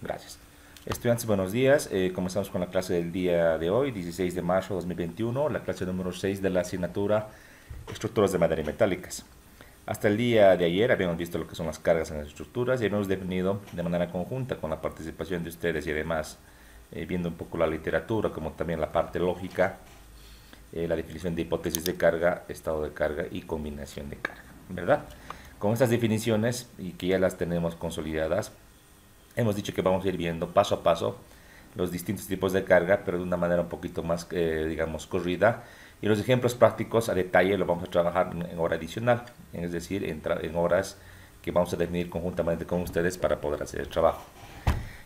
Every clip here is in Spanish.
Gracias. Estudiantes, buenos días. Comenzamos con la clase del día de hoy, 16 de marzo de 2021, la clase número 6 de la asignatura Estructuras de madera y metálicas. Hasta el día de ayer habíamos visto lo que son las cargas en las estructuras y habíamos definido de manera conjunta con la participación de ustedes y además viendo un poco la literatura como también la parte lógica, la definición de hipótesis de carga, estado de carga y combinación de carga, ¿verdad? Con estas definiciones y que ya las tenemos consolidadas, hemos dicho que vamos a ir viendo paso a paso los distintos tipos de carga, pero de una manera un poquito más, digamos, corrida. Y los ejemplos prácticos a detalle los vamos a trabajar en hora adicional, es decir, en horas que vamos a definir conjuntamente con ustedes para poder hacer el trabajo.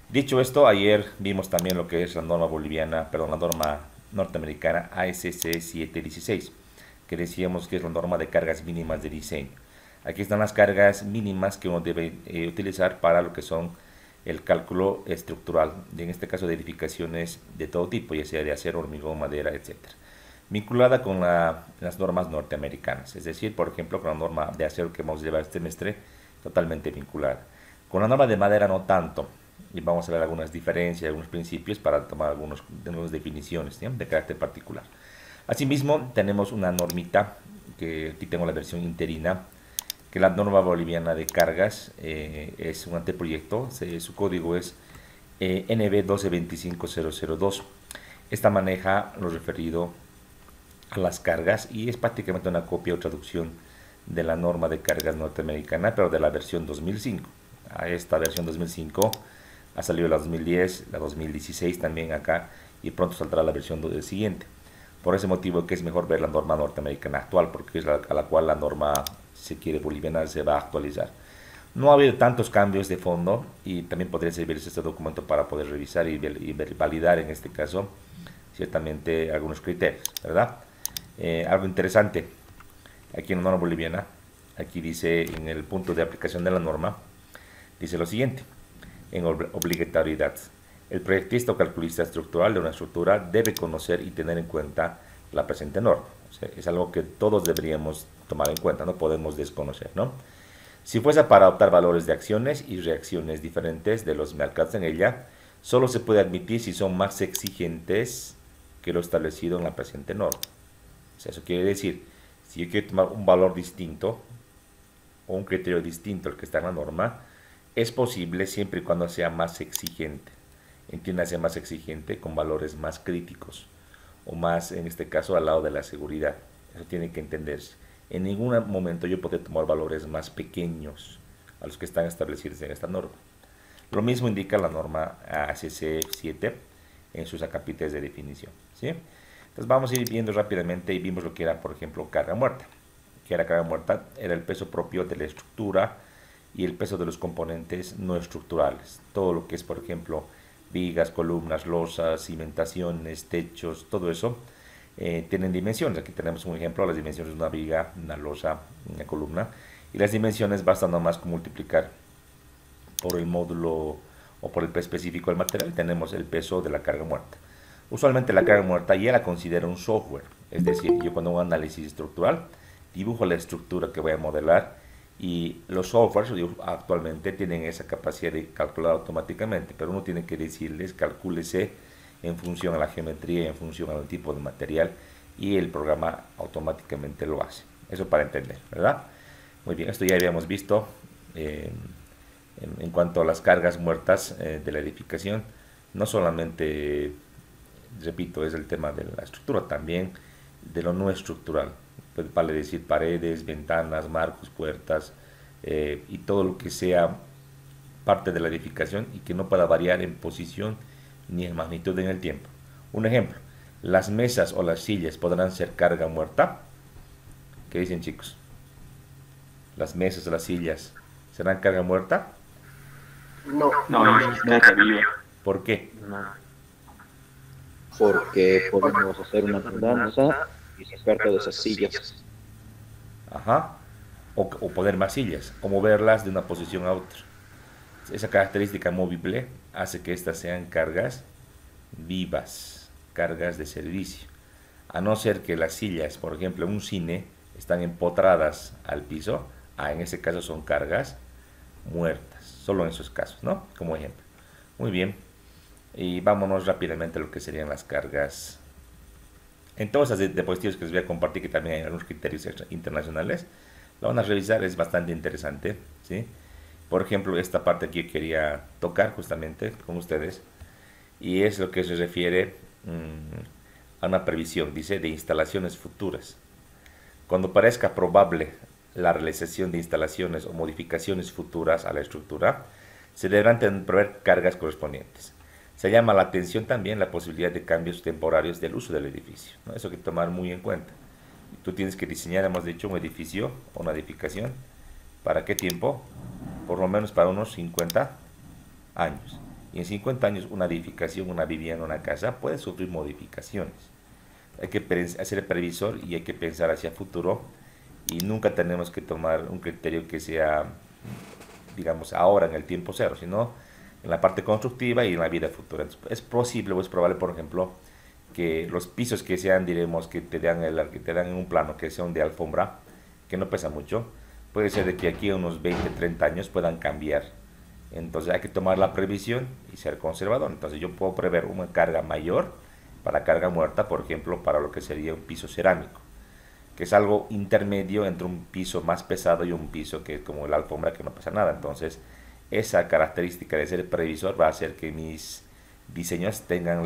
Dicho esto, ayer vimos también lo que es la norma boliviana, perdón, la norma norteamericana ASC 716, que decíamos que es la norma de cargas mínimas de diseño. Aquí están las cargas mínimas que uno debe utilizar para lo que son el cálculo estructural, en este caso de edificaciones de todo tipo, ya sea de acero, hormigón, madera, etcétera, vinculada con las normas norteamericanas, es decir, por ejemplo, con la norma de acero que vamos a llevar este semestre, totalmente vinculada. Con la norma de madera no tanto, y vamos a ver algunas diferencias, algunos principios para tomar algunas definiciones, ¿sí?, de carácter particular. Asimismo, tenemos una normita, que aquí tengo la versión interina, que la norma boliviana de cargas es un anteproyecto, su código es NB 1225002. Esta maneja lo referido a las cargas y es prácticamente una copia o traducción de la norma de cargas norteamericana, pero de la versión 2005. A esta versión 2005 ha salido la 2010, la 2016 también acá, y pronto saldrá la versión siguiente. Por ese motivo que es mejor ver la norma norteamericana actual, porque es a la cual la norma, si se quiere, boliviana se va a actualizar. No ha habido tantos cambios de fondo y también podría servirse este documento para poder revisar y validar en este caso ciertamente algunos criterios, ¿verdad? Algo interesante aquí en la norma boliviana, aquí dice en el punto de aplicación de la norma, dice lo siguiente: en obligatoriedad, el proyectista o calculista estructural de una estructura debe conocer y tener en cuenta la presente norma. O sea, es algo que todos deberíamos tomar en cuenta, no podemos desconocer, ¿no? Si fuese para adoptar valores de acciones y reacciones diferentes de los marcados en ella, solo se puede admitir si son más exigentes que lo establecido en la presente norma. O sea, eso quiere decir, si yo quiero tomar un valor distinto o un criterio distinto al que está en la norma, es posible siempre y cuando sea más exigente. Entiéndase más exigente con valores más críticos o más, en este caso, al lado de la seguridad. Eso tiene que entenderse. En ningún momento yo puedo tomar valores más pequeños a los que están establecidos en esta norma. Lo mismo indica la norma ASC 7 en sus acápites de definición, ¿sí? Entonces vamos a ir viendo rápidamente y vimos lo que era, por ejemplo, carga muerta. Que era carga muerta, era el peso propio de la estructura y el peso de los componentes no estructurales. Todo lo que es, por ejemplo, vigas, columnas, losas, cimentaciones, techos, todo eso tienen dimensiones. Aquí tenemos un ejemplo, las dimensiones de una viga, una losa, una columna. Y las dimensiones basta nomás con multiplicar por el módulo o por el peso específico del material. Tenemos el peso de la carga muerta. Usualmente la carga muerta ya la considero un software. Es decir, yo cuando hago un análisis estructural, dibujo la estructura que voy a modelar y los softwares actualmente tienen esa capacidad de calcular automáticamente, pero uno tiene que decirles, calcúlese en función a la geometría y en función al tipo de material, y el programa automáticamente lo hace. Eso para entender, ¿verdad? Muy bien, esto ya habíamos visto en cuanto a las cargas muertas de la edificación. No solamente, repito, es el tema de la estructura, también de lo no estructural. Vale decir paredes, ventanas, marcos, puertas y todo lo que sea parte de la edificación y que no pueda variar en posición ni en magnitud en el tiempo. Un ejemplo, las mesas o las sillas podrán ser carga muerta. ¿Qué dicen, chicos? ¿Las mesas o las sillas serán carga muerta? No, No, no es carga viva. ¿Por qué? No. porque podemos hacer una mudanza y sacar todas esas sillas. Ajá. O poner más sillas, o moverlas de una posición a otra. Esa característica movible hace que estas sean cargas vivas, cargas de servicio. A no ser que las sillas, por ejemplo, en un cine, están empotradas al piso, en ese caso son cargas muertas, solo en esos casos, ¿no? Como ejemplo. Muy bien. Y vámonos rápidamente a lo que serían las cargas. En todas las diapositivas que les voy a compartir, que también hay algunos criterios internacionales, lo van a revisar, es bastante interesante, ¿sí? Por ejemplo, esta parte que yo quería tocar justamente con ustedes, y es lo que se refiere a una previsión, dice, de instalaciones futuras. Cuando parezca probable la realización de instalaciones o modificaciones futuras a la estructura, se deberán prever cargas correspondientes. Se llama la atención también la posibilidad de cambios temporarios del uso del edificio, ¿no? Eso hay que tomar muy en cuenta. Tú tienes que diseñar, hemos dicho, un edificio o una edificación. ¿Para qué tiempo? Por lo menos para unos 50 años. Y en 50 años una edificación, una vivienda, una casa puede sufrir modificaciones. Hay que hacer el previsor y hay que pensar hacia futuro, y nunca tenemos que tomar un criterio que sea, digamos, ahora en el tiempo cero, sino en la parte constructiva y en la vida futura. Entonces, es posible o es probable, por ejemplo, que los pisos que sean, diremos, que te dan en un plano, que sean de alfombra, que no pesa mucho, puede ser de que aquí a unos 20, 30 años puedan cambiar. Entonces hay que tomar la previsión y ser conservador. Entonces yo puedo prever una carga mayor para carga muerta, por ejemplo, para lo que sería un piso cerámico, que es algo intermedio entre un piso más pesado y un piso que es como la alfombra, que no pesa nada. Entonces esa característica de ser previsor va a hacer que mis diseños tengan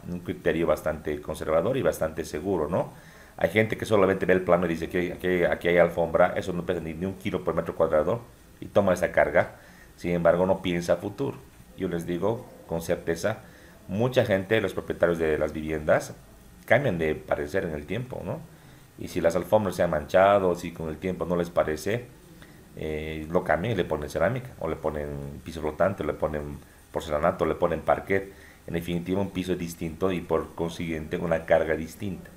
un criterio bastante conservador y bastante seguro, ¿no? Hay gente que solamente ve el plano y dice que aquí hay alfombra, eso no pesa ni un kilo por metro cuadrado, y toma esa carga. Sin embargo, no piensa a futuro. Yo les digo con certeza, mucha gente, los propietarios de las viviendas, cambian de parecer en el tiempo, ¿no? Y si las alfombras se han manchado, si con el tiempo no les parece, lo cambian y le ponen cerámica, o le ponen piso flotante, o le ponen porcelanato, o le ponen parquet. En definitiva, un piso distinto y por consiguiente una carga distinta.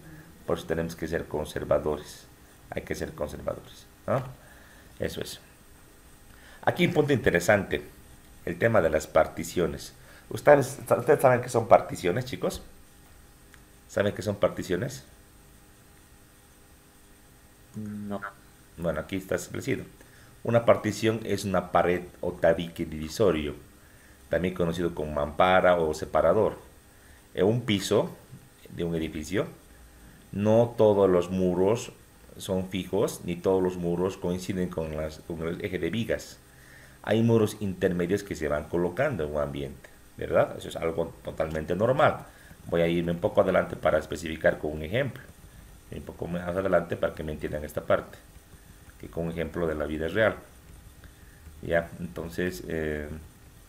Por eso tenemos que ser conservadores. Hay que ser conservadores, ¿no? Eso es. Aquí un punto interesante, el tema de las particiones. ¿Ustedes saben qué son particiones, chicos? ¿Saben qué son particiones? No. Bueno, aquí está establecido. Una partición es una pared o tabique divisorio, también conocido como mampara o separador. En un piso de un edificio, no todos los muros son fijos, ni todos los muros coinciden con el eje de vigas. Hay muros intermedios que se van colocando en un ambiente, ¿verdad? Eso es algo totalmente normal. Voy a irme un poco adelante para especificar con un ejemplo. Un poco más adelante para que me entiendan esta parte, que con un ejemplo de la vida real. Ya, entonces,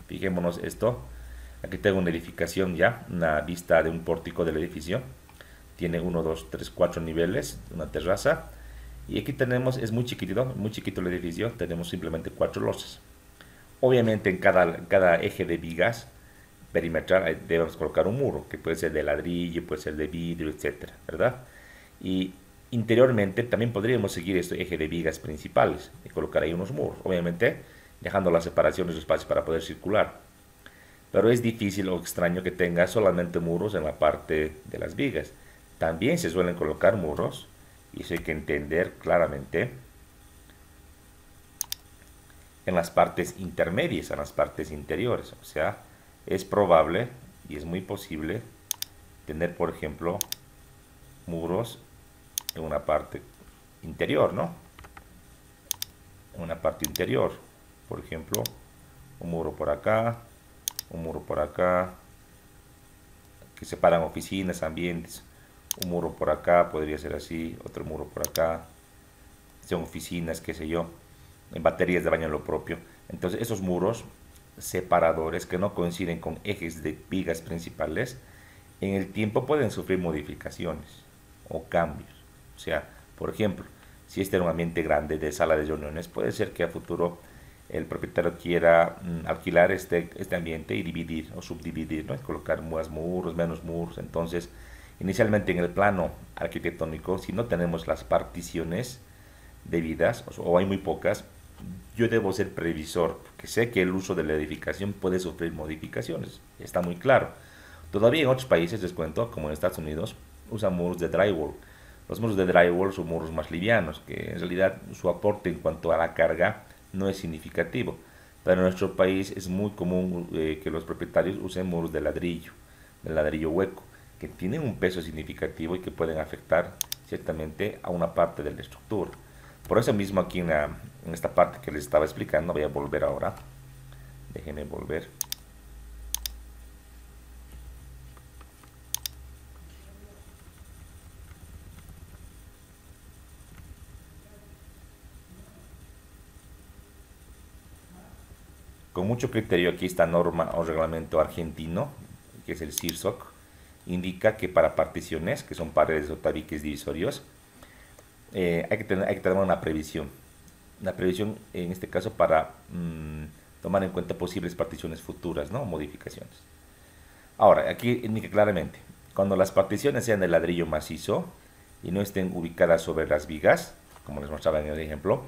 fijémonos esto. Aquí tengo una edificación ya, una vista de un pórtico del edificio. Tiene 1, 2, 3, 4 niveles, una terraza. Y aquí tenemos, es muy chiquito el edificio, tenemos simplemente 4 losas. Obviamente en cada eje de vigas perimetral debemos colocar un muro, que puede ser de ladrillo, puede ser de vidrio, etcétera, ¿verdad? Y interiormente también podríamos seguir este eje de vigas principales y colocar ahí unos muros, obviamente dejando la separación de los espacios para poder circular. Pero es difícil o extraño que tenga solamente muros en la parte de las vigas. También se suelen colocar muros, y eso hay que entender claramente, en las partes intermedias, en las partes interiores. O sea, es probable y es muy posible tener, por ejemplo, muros en una parte interior, ¿no? En una parte interior, por ejemplo, un muro por acá, un muro por acá, que separan oficinas, ambientes. Un muro por acá, podría ser así, otro muro por acá, son oficinas, qué sé yo, en baterías de baño en lo propio. Entonces esos muros separadores que no coinciden con ejes de vigas principales, en el tiempo pueden sufrir modificaciones o cambios. O sea, por ejemplo, si este era un ambiente grande de sala de reuniones, puede ser que a futuro el propietario quiera alquilar este ambiente y dividir o subdividir, ¿no? Y colocar más muros, menos muros. Entonces, inicialmente en el plano arquitectónico, si no tenemos las particiones debidas, o hay muy pocas, yo debo ser previsor, porque sé que el uso de la edificación puede sufrir modificaciones, está muy claro. Todavía en otros países, les cuento, como en Estados Unidos, usan muros de drywall. Los muros de drywall son muros más livianos, que en realidad su aporte en cuanto a la carga no es significativo. pero en nuestro país es muy común que los propietarios usen muros de ladrillo hueco, que tienen un peso significativo y que pueden afectar ciertamente a una parte de la estructura. Por eso mismo aquí en esta parte que les estaba explicando, voy a volver ahora. Déjenme volver. Con mucho criterio aquí esta norma o reglamento argentino, que es el CIRSOC, indica que para particiones, que son paredes o tabiques divisorios, hay que tener una previsión. Una previsión en este caso para tomar en cuenta posibles particiones futuras, ¿no? Modificaciones. Ahora, aquí indica claramente, cuando las particiones sean de ladrillo macizo y no estén ubicadas sobre las vigas, como les mostraba en el ejemplo,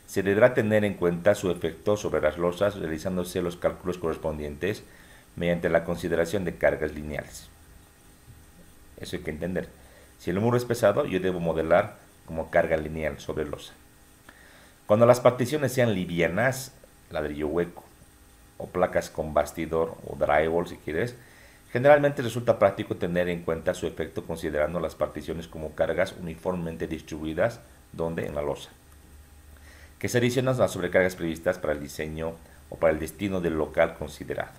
se deberá tener en cuenta su efecto sobre las losas realizándose los cálculos correspondientes mediante la consideración de cargas lineales. Eso hay que entender. Si el muro es pesado, yo debo modelar como carga lineal sobre losa. Cuando las particiones sean livianas, ladrillo hueco, o placas con bastidor o drywall si quieres, generalmente resulta práctico tener en cuenta su efecto considerando las particiones como cargas uniformemente distribuidas donde en la losa, que se adicionan a las sobrecargas previstas para el diseño o para el destino del local considerado.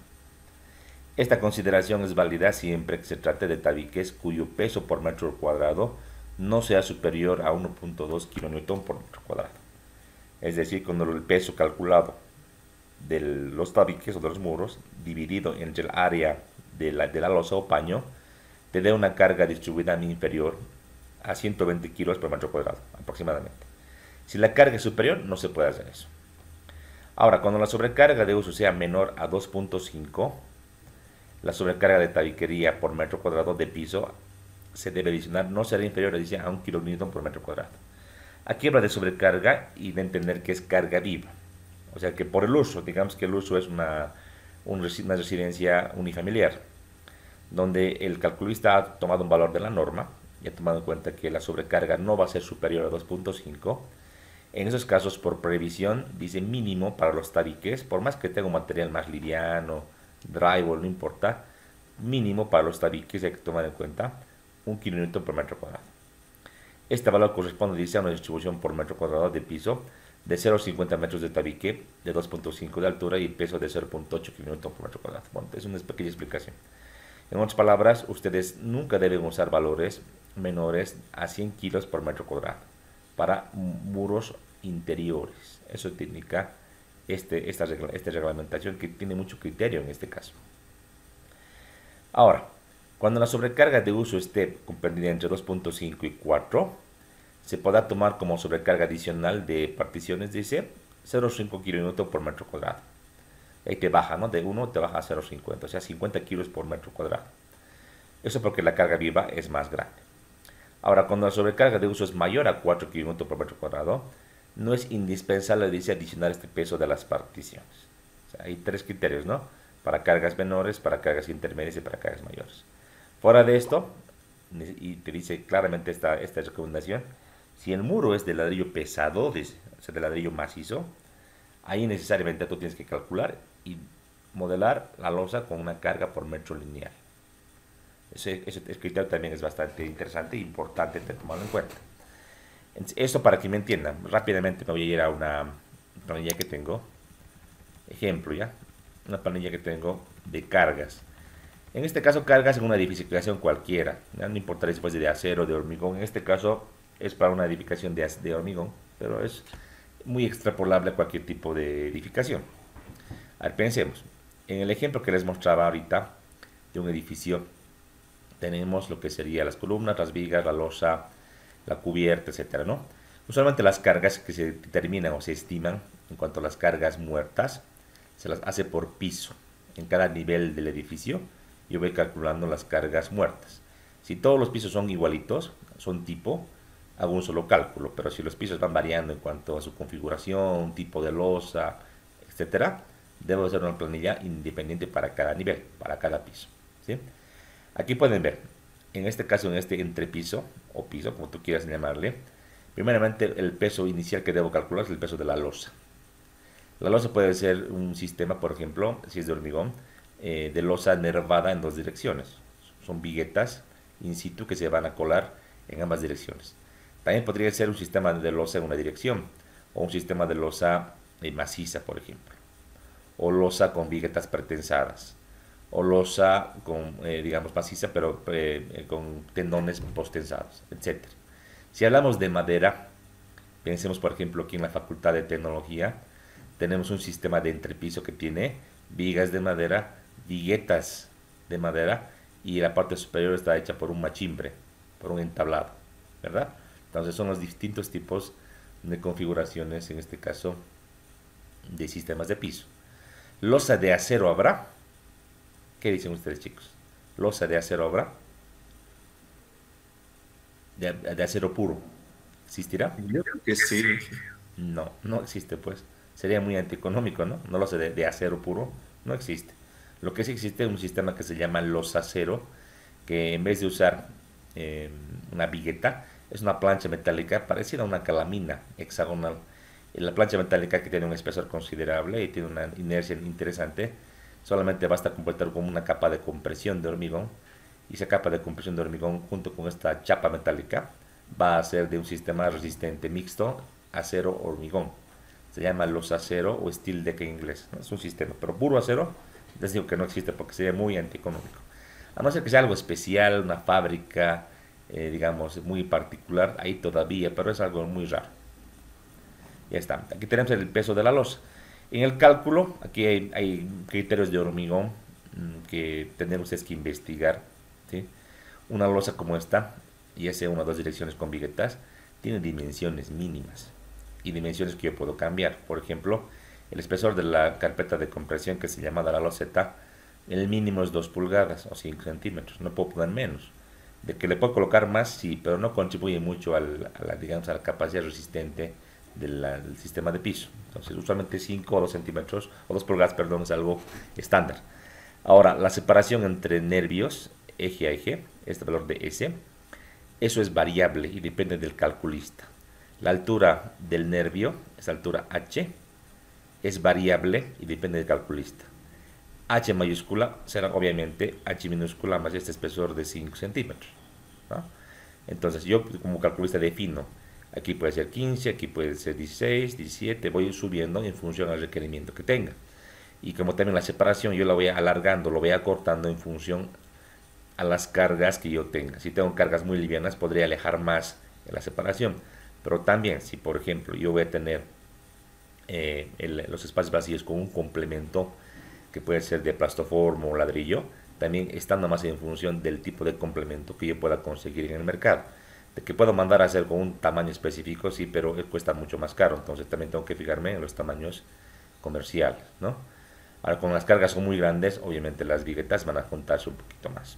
Esta consideración es válida siempre que se trate de tabiques cuyo peso por metro cuadrado no sea superior a 1.2 kN por metro cuadrado. Es decir, cuando el peso calculado de los tabiques o de los muros dividido entre el área de la losa o paño te dé una carga distribuida inferior a 120 kilos por metro cuadrado aproximadamente. Si la carga es superior, no se puede hacer eso. Ahora, cuando la sobrecarga de uso sea menor a 2.5, la sobrecarga de tabiquería por metro cuadrado de piso se debe adicionar, no será inferior a 1 kN por metro cuadrado. Aquí habla de sobrecarga y de entender que es carga viva. O sea que por el uso, digamos que el uso es una residencia unifamiliar, donde el calculista ha tomado un valor de la norma y ha tomado en cuenta que la sobrecarga no va a ser superior a 2.5. En esos casos, por previsión, dice mínimo para los tabiques, por más que tenga un material más liviano, drywall, no importa, mínimo para los tabiques hay que tomar en cuenta 1 kN por metro cuadrado. Este valor corresponde, dice, a una distribución por metro cuadrado de piso de 0,50 metros de tabique, de 2.5 de altura y peso de 0.8 kN por metro cuadrado. Bueno, es una pequeña explicación. En otras palabras, ustedes nunca deben usar valores menores a 100 kilos por metro cuadrado para muros interiores. Eso te indica esta reglamentación que tiene mucho criterio en este caso. Ahora, cuando la sobrecarga de uso esté comprendida entre 2.5 y 4, se podrá tomar como sobrecarga adicional de particiones, dice, 0,5 kN por metro cuadrado. Ahí te baja, ¿no? De 1 te baja a 0,50, o sea, 50 kilos por metro cuadrado. Eso porque la carga viva es más grande. Ahora, cuando la sobrecarga de uso es mayor a 4 kN por metro cuadrado, no es indispensable, dice, adicionar este peso de las particiones. O sea, hay tres criterios, ¿no? Para cargas menores, para cargas intermedias y para cargas mayores. Fuera de esto, y te dice claramente esta recomendación, si el muro es de ladrillo pesado, o sea, de ladrillo macizo, ahí necesariamente tú tienes que calcular y modelar la losa con una carga por metro lineal. Ese criterio también es bastante interesante e importante de tomarlo en cuenta. Esto para que me entiendan, rápidamente me voy a ir a una planilla que tengo, ejemplo ya, una planilla que tengo de cargas. En este caso cargas en una edificación cualquiera, ¿ya? No importa si es de acero o de hormigón, en este caso es para una edificación de hormigón, pero es muy extrapolable a cualquier tipo de edificación. A ver, pensemos, en el ejemplo que les mostraba ahorita de un edificio, tenemos lo que serían las columnas, las vigas, la losa, la cubierta, etcétera, ¿no? Usualmente las cargas que se determinan o se estiman en cuanto a las cargas muertas, se las hace por piso. En cada nivel del edificio yo voy calculando las cargas muertas. Si todos los pisos son igualitos, son tipo, hago un solo cálculo, pero si los pisos van variando en cuanto a su configuración, tipo de losa, etcétera, debo hacer una planilla independiente para cada nivel, para cada piso, ¿sí? Aquí pueden ver, en este caso, en este entrepiso, o piso, como tú quieras llamarle, primeramente el peso inicial que debo calcular es el peso de la losa. La losa puede ser un sistema, por ejemplo, si es de hormigón, de losa nervada en dos direcciones. Son viguetas in situ que se van a colar en ambas direcciones. También podría ser un sistema de losa en una dirección, o un sistema de losa maciza, por ejemplo, o losa con viguetas pretensadas, o losa con, digamos, maciza, pero con tendones postensados, etc. Si hablamos de madera, pensemos, por ejemplo, aquí en la Facultad de Tecnología, tenemos un sistema de entrepiso que tiene vigas de madera, viguetas de madera, y la parte superior está hecha por un machimbre, por un entablado, ¿verdad? Entonces son los distintos tipos de configuraciones, en este caso, de sistemas de piso. ¿Losa de acero habrá? ¿Qué dicen ustedes, chicos? ¿Losa de acero habrá? De acero puro. ¿Existirá? Yo creo que sí. No, no existe, pues. Sería muy antieconómico, ¿no? No lo sé, de acero puro, no existe. Lo que sí existe es un sistema que se llama losacero, que en vez de usar eh, una vigueta, es una plancha metálica parecida a una calamina hexagonal. La plancha metálica, que tiene un espesor considerable y tiene una inercia interesante, solamente basta completar con una capa de compresión de hormigón, y esa capa de compresión de hormigón junto con esta chapa metálica va a ser de un sistema resistente mixto acero-hormigón. Se llama losacero o steel deck en inglés, ¿no? Es un sistema, pero puro acero, les digo que no existe porque sería muy antieconómico. A no ser que sea algo especial, una fábrica, digamos, muy particular, ahí todavía, pero es algo muy raro. Ya está. Aquí tenemos el peso de la losa. En el cálculo, aquí hay criterios de hormigón que tendrán ustedes que investigar, ¿sí? Una losa como esta, ya sea una o dos direcciones con viguetas, tiene dimensiones mínimas y dimensiones que yo puedo cambiar. Por ejemplo, el espesor de la carpeta de compresión, que se llama la loseta, el mínimo es 2 pulgadas o 5 centímetros, no puedo poner menos. De que le puedo colocar más, sí, pero no contribuye mucho digamos, a la capacidad resistente del sistema de piso. Entonces, usualmente 5 o 2 centímetros, o 2 pulgadas, perdón, es algo estándar. Ahora, la separación entre nervios, eje a eje, este valor de S, eso es variable y depende del calculista. La altura del nervio, esa altura H, es variable y depende del calculista. H mayúscula será obviamente H minúscula más este espesor de 5 centímetros, ¿no? Entonces yo como calculista defino, aquí puede ser 15, aquí puede ser 16, 17, voy subiendo en función al requerimiento que tenga. Y como también la separación yo la voy alargando, lo voy acortando en función a las cargas que yo tenga. Si tengo cargas muy livianas podría alejar más la separación, pero también si por ejemplo yo voy a tener los espacios vacíos con un complemento que puede ser de plastoformo o ladrillo, también estando más en función del tipo de complemento que yo pueda conseguir en el mercado. De que puedo mandar a hacer con un tamaño específico, sí, pero cuesta mucho más caro, entonces también tengo que fijarme en los tamaños comerciales, ¿no? Ahora, con las cargas son muy grandes, obviamente las viguetas van a juntarse un poquito más,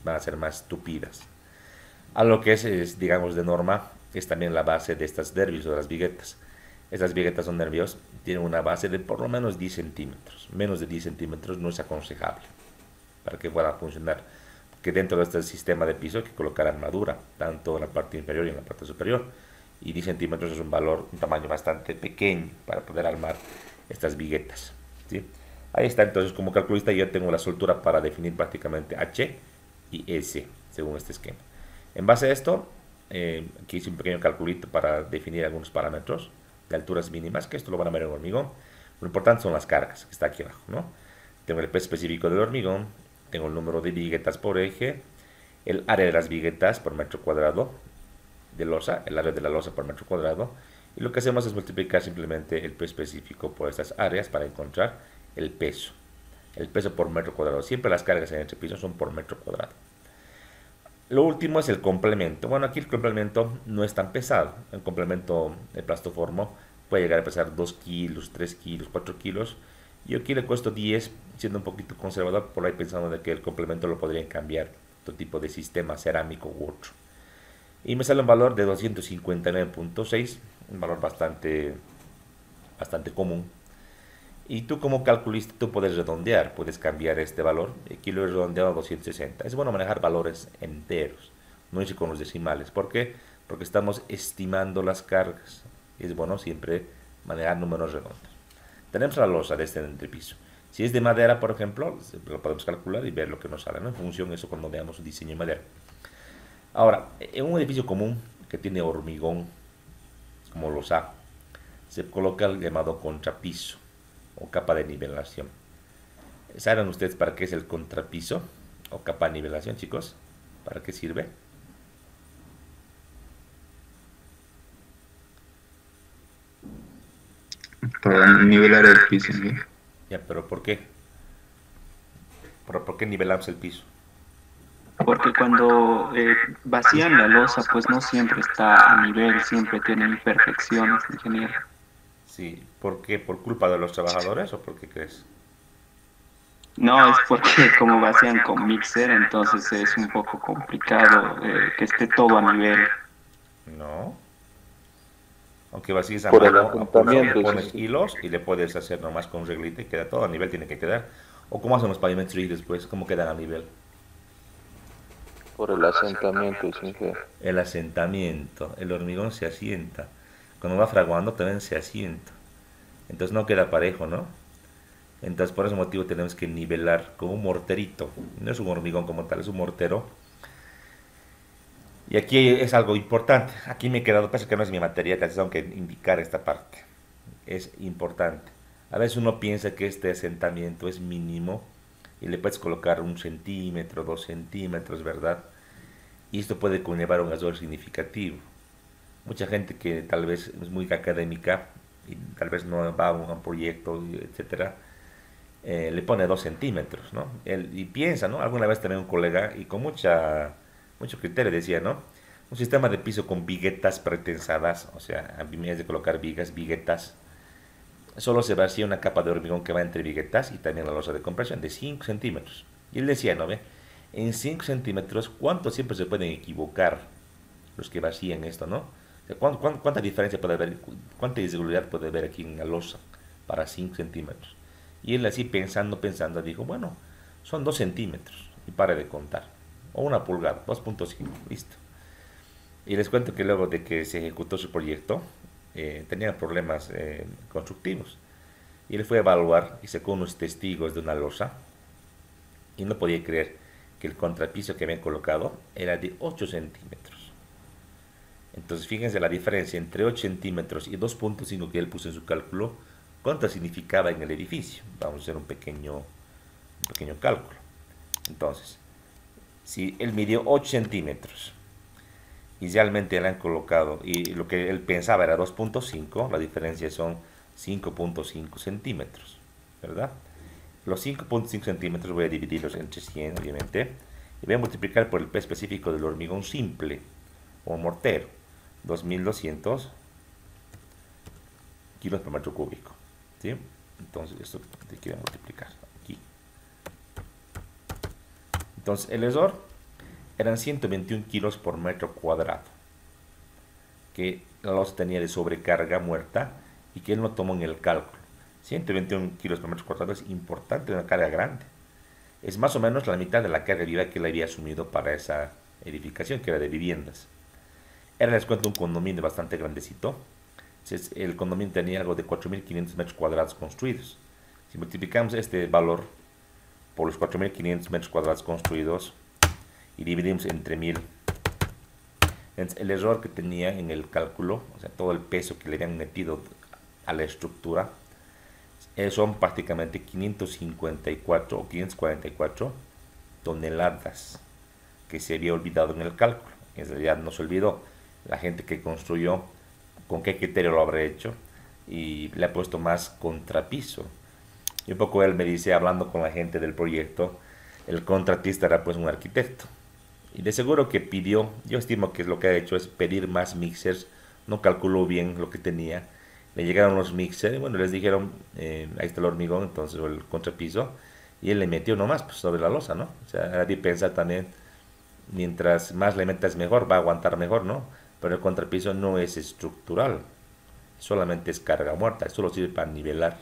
van a ser más tupidas. A lo que es, digamos, de norma, es también la base de estas nervios o de las viguetas. Estas viguetas o nervios tienen una base de por lo menos 10 centímetros. Menos de 10 centímetros no es aconsejable para que pueda funcionar. Que dentro de este sistema de piso hay que colocar armadura, tanto en la parte inferior y en la parte superior. Y 10 centímetros es un valor, un tamaño bastante pequeño para poder armar estas viguetas, ¿sí? Ahí está, entonces como calculista yo tengo la soltura para definir prácticamente H y S, según este esquema. En base a esto, aquí hice un pequeño calculito para definir algunos parámetros de alturas mínimas, que esto lo van a ver en hormigón. Lo importante son las cargas, que está aquí abajo, ¿no? Tengo el peso específico del hormigón, tengo el número de viguetas por eje, el área de las viguetas por metro cuadrado de losa, el área de la losa por metro cuadrado, y lo que hacemos es multiplicar simplemente el peso específico por estas áreas para encontrar el peso por metro cuadrado. Siempre las cargas en entrepiso son por metro cuadrado. Lo último es el complemento. Bueno, aquí el complemento no es tan pesado. El complemento de plastoformo puede llegar a pesar 2 kilos, 3 kilos, 4 kilos. Yo aquí le cuesto 10, siendo un poquito conservador, por ahí pensando de que el complemento lo podrían cambiar otro tipo de sistema cerámico u otro. Y me sale un valor de 259.6, un valor bastante común. Y tú como calculista, tú puedes redondear, puedes cambiar este valor. Aquí lo he redondeado a 260. Es bueno manejar valores enteros, no irse con los decimales. ¿Por qué? Porque estamos estimando las cargas. Es bueno siempre manejar números redondos. Tenemos la losa de este entrepiso. Si es de madera, por ejemplo, lo podemos calcular y ver lo que nos sale, ¿no? En función de eso cuando veamos un diseño de madera. Ahora, en un edificio común que tiene hormigón, como losa, se coloca el llamado contrapiso o capa de nivelación. ¿Saben ustedes para qué es el contrapiso o capa de nivelación, chicos? ¿Para qué sirve? Para nivelar el piso, ¿sí? Ya, pero ¿por qué? ¿Por qué nivelamos el piso? Porque cuando vacían la losa, pues no siempre está a nivel, siempre tiene imperfecciones, ingeniero. Sí, ¿por qué? ¿Por culpa de los trabajadores o por qué crees? No, es porque como vacían con mixer, entonces es un poco complicado que esté todo a nivel. No. Aunque vacíes a Por el mano, a pulso, asentamiento, pones sí. hilos y le puedes hacer nomás con reglita y queda todo a nivel, tiene que quedar. O cómo hacen los pavimentos rígidos, pues, cómo quedan a nivel. Por el asentamiento, sí. El asentamiento, el hormigón se asienta. Cuando va fraguando también se asienta. Entonces no queda parejo, ¿no? Entonces por ese motivo tenemos que nivelar con un morterito. No es un hormigón como tal, es un mortero. Y aquí es algo importante. Aquí me he quedado, pasa que no es mi materia, entonces tengo que indicar esta parte. Es importante. A veces uno piensa que este asentamiento es mínimo y le puedes colocar 1 centímetro, 2 centímetros, ¿verdad? Y esto puede conllevar un error significativo. Mucha gente que tal vez es muy académica y tal vez no va a un proyecto, etcétera, le pone 2 centímetros, ¿no? Y piensa, ¿no? Alguna vez también un colega y con mucho criterio decía, ¿no? Un sistema de piso con viguetas pretensadas, o sea, a mí me de colocar viguetas, solo se vacía una capa de hormigón que va entre viguetas y también la losa de compresión de 5 centímetros. Y él decía, ¿no ve? En 5 centímetros, ¿cuánto siempre se pueden equivocar los que vacían esto, ¿no? O sea, ¿cuánta diferencia puede haber, cuánta irregularidad puede haber aquí en la losa para 5 centímetros? Y él así pensando, dijo, bueno, son 2 centímetros y para de contar. O 1 pulgada, 2,5, listo. Y les cuento que luego de que se ejecutó su proyecto, tenía problemas constructivos. Y él fue a evaluar y sacó unos testigos de una losa y no podía creer que el contrapiso que habían colocado era de 8 centímetros. Entonces fíjense la diferencia entre 8 centímetros y 2,5 que él puso en su cálculo, cuánto significaba en el edificio. Vamos a hacer un pequeño cálculo. Entonces, si él midió 8 centímetros y realmente le han colocado, y lo que él pensaba era 2,5, la diferencia son 5,5 centímetros, ¿verdad? Los 5,5 centímetros voy a dividirlos entre 100, obviamente, y voy a multiplicar por el peso específico del hormigón simple o mortero, 2.200 kilos por metro cúbico, ¿sí? Entonces esto te quiero multiplicar aquí. Entonces el error eran 121 kilos por metro cuadrado que la losa tenía de sobrecarga muerta y que él no tomó en el cálculo. 121 kilos por metro cuadrado es importante, una carga grande. Es más o menos la mitad de la carga viva que él había asumido para esa edificación, que era de viviendas. Era, les cuento, un condominio bastante grandecito. El condominio tenía algo de 4.500 metros cuadrados construidos. Si multiplicamos este valor por los 4.500 metros cuadrados construidos y dividimos entre 1.000, el error que tenía en el cálculo, o sea, todo el peso que le habían metido a la estructura, son prácticamente 554 o 544 toneladas que se había olvidado en el cálculo. En realidad no se olvidó. La gente que construyó, con qué criterio lo habrá hecho, y le ha puesto más contrapiso. Y un poco él me dice, hablando con la gente del proyecto, el contratista era pues un arquitecto. Y de seguro que pidió, yo estimo que lo que ha hecho es pedir más mixers, no calculó bien lo que tenía. Le llegaron los mixers, y bueno, les dijeron, ahí está el hormigón, entonces, o el contrapiso, y él le metió nomás pues, sobre la losa, ¿no? O sea, nadie piensa también, mientras más le metas mejor, va a aguantar mejor, ¿no? Pero el contrapiso no es estructural, solamente es carga muerta, solo sirve para nivelar.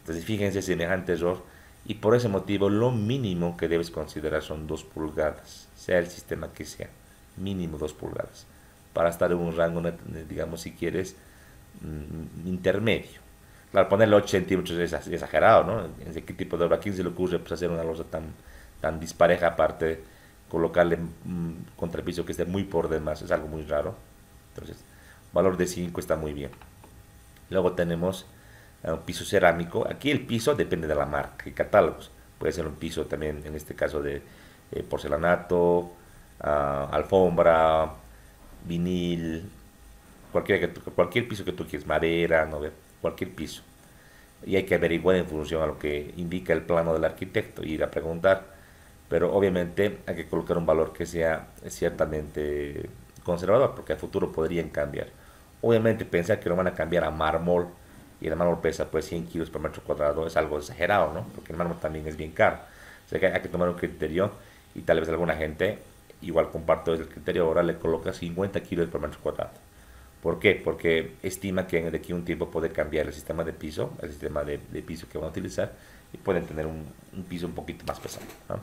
Entonces fíjense semejante error, y por ese motivo lo mínimo que debes considerar son 2 pulgadas, sea el sistema que sea, mínimo 2 pulgadas, para estar en un rango, digamos si quieres, intermedio. Claro, ponerle 8 centímetros es exagerado, ¿no? ¿En qué tipo de obra? ¿A quién se le ocurre pues, hacer una losa tan dispareja? Aparte, colocarle contrapiso que esté muy por demás, es algo muy raro. Entonces, valor de 5 está muy bien. Luego tenemos un piso cerámico. Aquí el piso depende de la marca y catálogos. Puede ser un piso también, en este caso, de porcelanato, alfombra, vinil, cualquier piso que tú quieras, madera, ¿no? Cualquier piso. Y hay que averiguar en función a lo que indica el plano del arquitecto, ir a preguntar. Pero obviamente hay que colocar un valor que sea ciertamente conservador, porque a futuro podrían cambiar. Obviamente pensar que lo van a cambiar a mármol y el mármol pesa pues 100 kilos por metro cuadrado es algo exagerado, ¿no? Porque el mármol también es bien caro. O sea que hay que tomar un criterio y tal vez alguna gente, igual comparto el criterio, ahora le coloca 50 kilos por metro cuadrado. ¿Por qué? Porque estima que de aquí a un tiempo puede cambiar el sistema de piso, el sistema de piso que van a utilizar y pueden tener un piso un poquito más pesado, ¿no?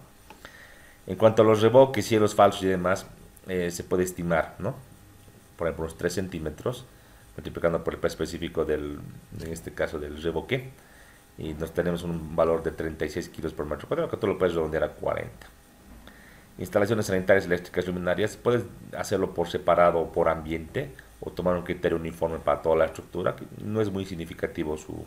En cuanto a los revoques, cielos falsos y demás, se puede estimar, ¿no? Por ejemplo, unos 3 centímetros, multiplicando por el peso específico en este caso del revoque, y nos tenemos un valor de 36 kilos por metro cuadrado, que tú lo puedes redondear a 40. Instalaciones sanitarias, eléctricas, luminarias, puedes hacerlo por separado o por ambiente, o tomar un criterio uniforme para toda la estructura, que no es muy significativo su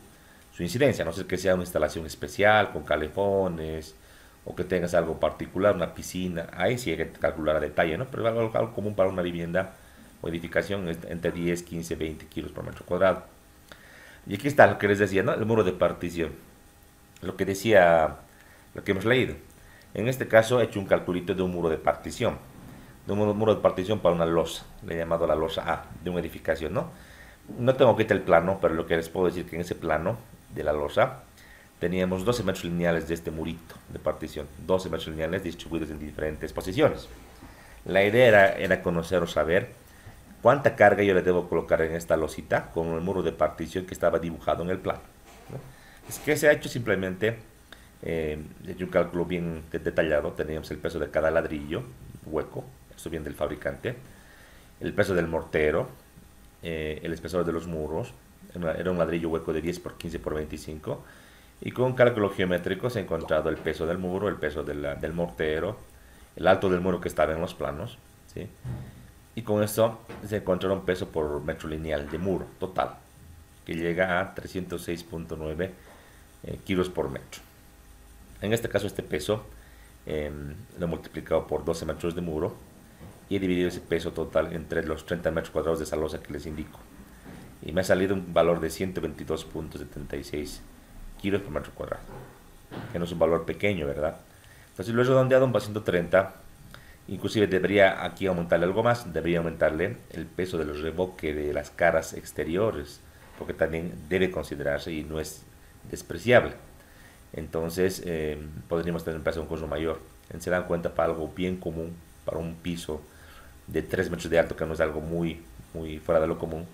incidencia, a no ser que sea una instalación especial, con calefones, o que tengas algo particular, una piscina, ahí sí hay que calcular a detalle, ¿no? Pero algo común para una vivienda o edificación es entre 10, 15, 20 kilos por metro cuadrado. Y aquí está lo que les decía, ¿no? El muro de partición. Lo que decía, lo que hemos leído. En este caso he hecho un calculito de un muro de partición. De un muro de partición para una losa. Le he llamado la losa A de una edificación, ¿no? No tengo aquí el plano, pero lo que les puedo decir es que en ese plano de la losa teníamos 12 metros lineales de este murito de partición. 12 metros lineales distribuidos en diferentes posiciones. La idea era conocer o saber cuánta carga yo le debo colocar en esta losita con el muro de partición que estaba dibujado en el plano, ¿no? Es que se ha hecho simplemente hecho un cálculo bien detallado. Teníamos el peso de cada ladrillo hueco, esto viene del fabricante, el peso del mortero, el espesor de los muros, era un ladrillo hueco de 10 por 15 por 25, y con un cálculo geométrico se ha encontrado el peso del muro, el peso del mortero, el alto del muro que estaba en los planos, ¿sí? Y con esto se encontró un peso por metro lineal de muro total, que llega a 306.9 kilos por metro. En este caso este peso lo he multiplicado por 12 metros de muro y he dividido ese peso total entre los 30 metros cuadrados de esa losa que les indico. Y me ha salido un valor de 122.76 kilos por metro cuadrado, que no es un valor pequeño, ¿verdad? Entonces lo he redondeado a 130. Inclusive debería aquí aumentarle algo más, debería aumentarle el peso de los revoques de las caras exteriores, porque también debe considerarse y no es despreciable. Entonces podríamos tener un peso de un costo mayor. Se dan cuenta, para algo bien común, para un piso de 3 metros de alto, que no es algo muy fuera de lo común,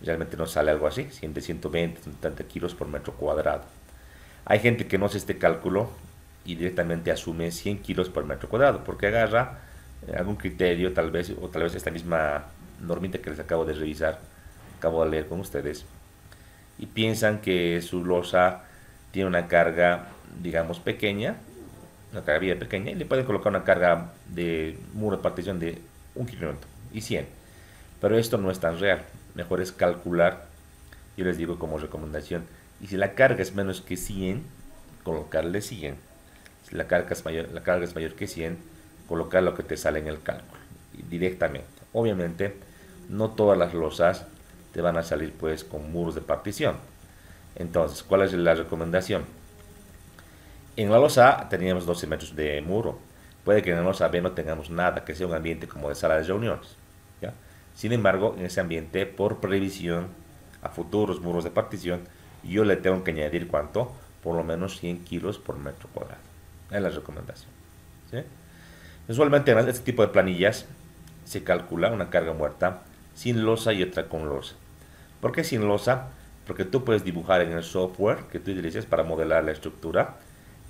realmente nos sale algo así, 120, 130 kilos por metro cuadrado. Hay gente que no hace este cálculo y directamente asume 100 kilos por metro cuadrado, porque agarra algún criterio, tal vez esta misma normita que les acabo de revisar, acabo de leer con ustedes, y piensan que su losa tiene una carga, digamos, pequeña, una carga bien pequeña, y le pueden colocar una carga de muro de partición de 1 kilómetro y 100. Pero esto no es tan real. Mejor es calcular, yo les digo como recomendación, y si la carga es menos que 100, colocarle 100. Si la carga es mayor que 100, colocar lo que te sale en el cálculo directamente. Obviamente, no todas las losas te van a salir pues con muros de partición. Entonces, ¿cuál es la recomendación? En la losa A teníamos 12 metros de muro. Puede que en la losa B no tengamos nada, que sea un ambiente como de sala de reuniones, ¿ya? Sin embargo, en ese ambiente, por previsión a futuros muros de partición, yo le tengo que añadir ¿cuánto? Por lo menos 100 kilos por metro cuadrado. Es la recomendación, ¿sí? Usualmente en este tipo de planillas se calcula una carga muerta sin losa y otra con losa. ¿Por qué sin losa? Porque tú puedes dibujar en el software que tú utilizas para modelar la estructura.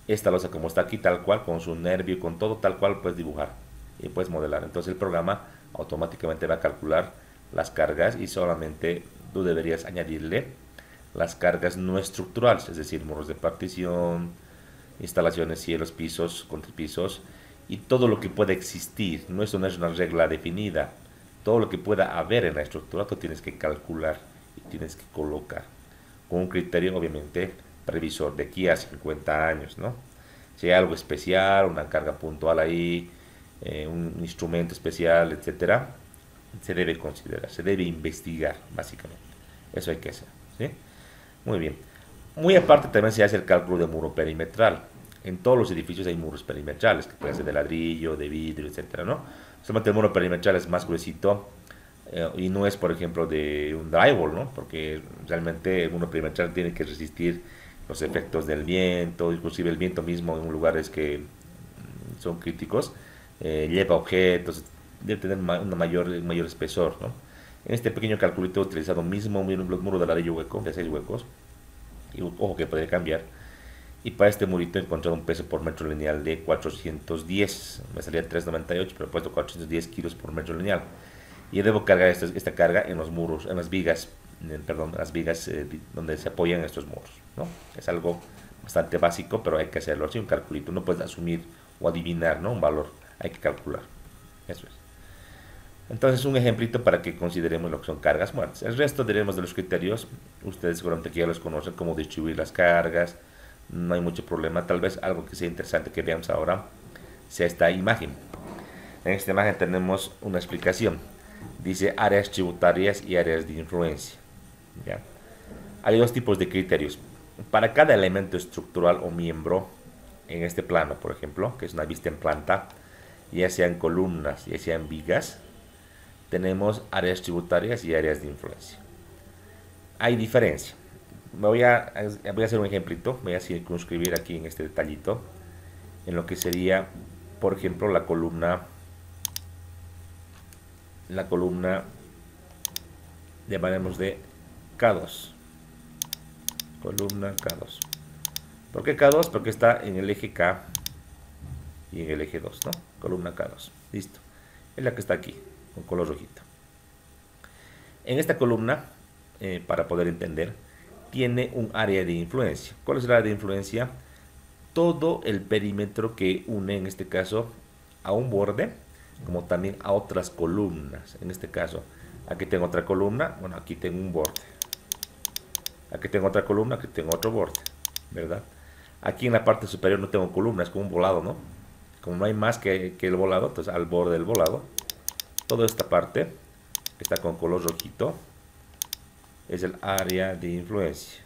Esta losa como está aquí tal cual, con su nervio, con todo tal cual, puedes dibujar y puedes modelar. Entonces el programa automáticamente va a calcular las cargas y solamente tú deberías añadirle las cargas no estructurales, es decir, muros de partición, instalaciones, cielos, pisos, contrapisos, y todo lo que pueda existir. Esto no es una regla definida. Todo lo que pueda haber en la estructura, tú tienes que calcular y tienes que colocar. Con un criterio, obviamente, previsor de aquí a 50 años, ¿no? Si hay algo especial, una carga puntual ahí, un instrumento especial, etcétera, se debe considerar, se debe investigar, básicamente. Eso hay que hacer, ¿sí? Muy bien. Muy aparte también se hace el cálculo de muro perimetral. En todos los edificios hay muros perimetrales, que pueden ser de ladrillo, de vidrio, etcétera, ¿no? Solamente el muro perimetral es más gruesito y no es, por ejemplo, de un drywall, ¿no? Porque realmente el muro perimetral tiene que resistir los efectos del viento, inclusive el viento mismo en lugares que son críticos, lleva objetos, debe tener un mayor espesor, ¿no? En este pequeño calculito he utilizado mismo los muros de ladrillo hueco, de 6 huecos, y ojo que podría cambiar. Y para este murito he encontrado un peso por metro lineal de 410, me salía 3,98, pero he puesto 410 kilos por metro lineal. Y debo cargar esta carga en los muros, en las vigas, perdón, las vigas donde se apoyan estos muros, ¿no? Es algo bastante básico, pero hay que hacerlo así, un calculito. No puedes asumir o adivinar, ¿no? Un valor, hay que calcular. Eso es. Entonces, un ejemplito para que consideremos lo que son cargas muertas. El resto, diremos, de los criterios, ustedes seguramente ya los conocen, cómo distribuir las cargas, no hay mucho problema. Tal vez algo que sea interesante que veamos ahora sea esta imagen. En esta imagen tenemos una explicación. Dice áreas tributarias y áreas de influencia. ¿Ya? Hay dos tipos de criterios. Para cada elemento estructural o miembro, en este plano, por ejemplo, que es una vista en planta, ya sean columnas, ya sean vigas, tenemos áreas tributarias y áreas de influencia. Hay diferencia. Voy a hacer un ejemplito, voy a circunscribir aquí en este detallito, en lo que sería, por ejemplo, la columna llamaremos de K2. Columna K2. ¿Por qué K2? Porque está en el eje K y en el eje 2, ¿no? Columna K2. Listo. Es la que está aquí, con color rojito. En esta columna, para poder entender, tiene un área de influencia. ¿Cuál es el área de influencia? Todo el perímetro que une, en este caso, a un borde, como también a otras columnas. En este caso, aquí tengo otra columna, bueno, aquí tengo un borde. Aquí tengo otra columna, aquí tengo otro borde, ¿verdad? Aquí en la parte superior no tengo columna, es como un volado, ¿no? Como no hay más que el volado, entonces al borde del volado, toda esta parte, que está con color rojito, es el área de influencia.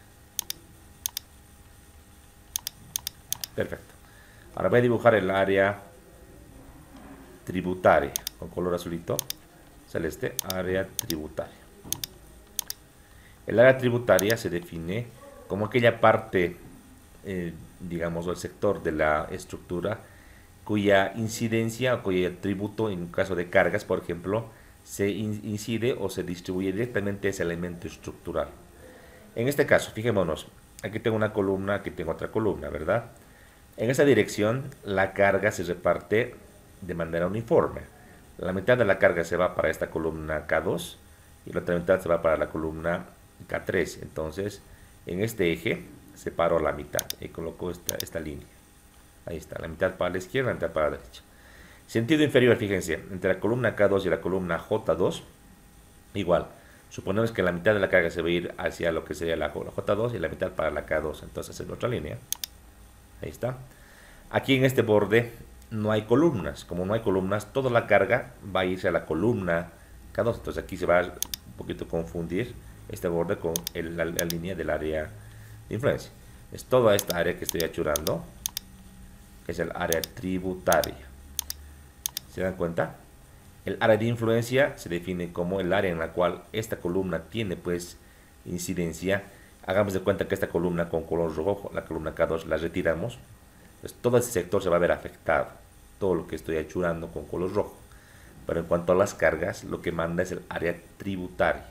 Perfecto. Ahora voy a dibujar el área tributaria con color azulito celeste, área tributaria. El área tributaria se define como aquella parte, digamos, el sector de la estructura cuya incidencia o cuyo tributo, en caso de cargas, por ejemplo, se incide o se distribuye directamente a ese elemento estructural. En este caso, fijémonos, aquí tengo una columna, aquí tengo otra columna, ¿verdad? En esa dirección, la carga se reparte de manera uniforme. La mitad de la carga se va para esta columna K2 y la otra mitad se va para la columna K3. Entonces, en este eje, separo la mitad y coloco esta línea. Ahí está, la mitad para la izquierda, la mitad para la derecha. Sentido inferior, fíjense, entre la columna K2 y la columna J2, igual. Suponemos que la mitad de la carga se va a ir hacia lo que sería la J2 y la mitad para la K2. Entonces, en otra línea. Ahí está. Aquí en este borde no hay columnas. Como no hay columnas, toda la carga va a irse a la columna K2. Entonces, aquí se va a un poquito confundir este borde con la línea del área de influencia. Es toda esta área que estoy achurando, que es el área tributaria. ¿Se dan cuenta? El área de influencia se define como el área en la cual esta columna tiene pues incidencia. Hagamos de cuenta que esta columna con color rojo, la columna K2, la retiramos. Entonces todo ese sector se va a ver afectado. Todo lo que estoy achurando con color rojo. Pero en cuanto a las cargas, lo que manda es el área tributaria.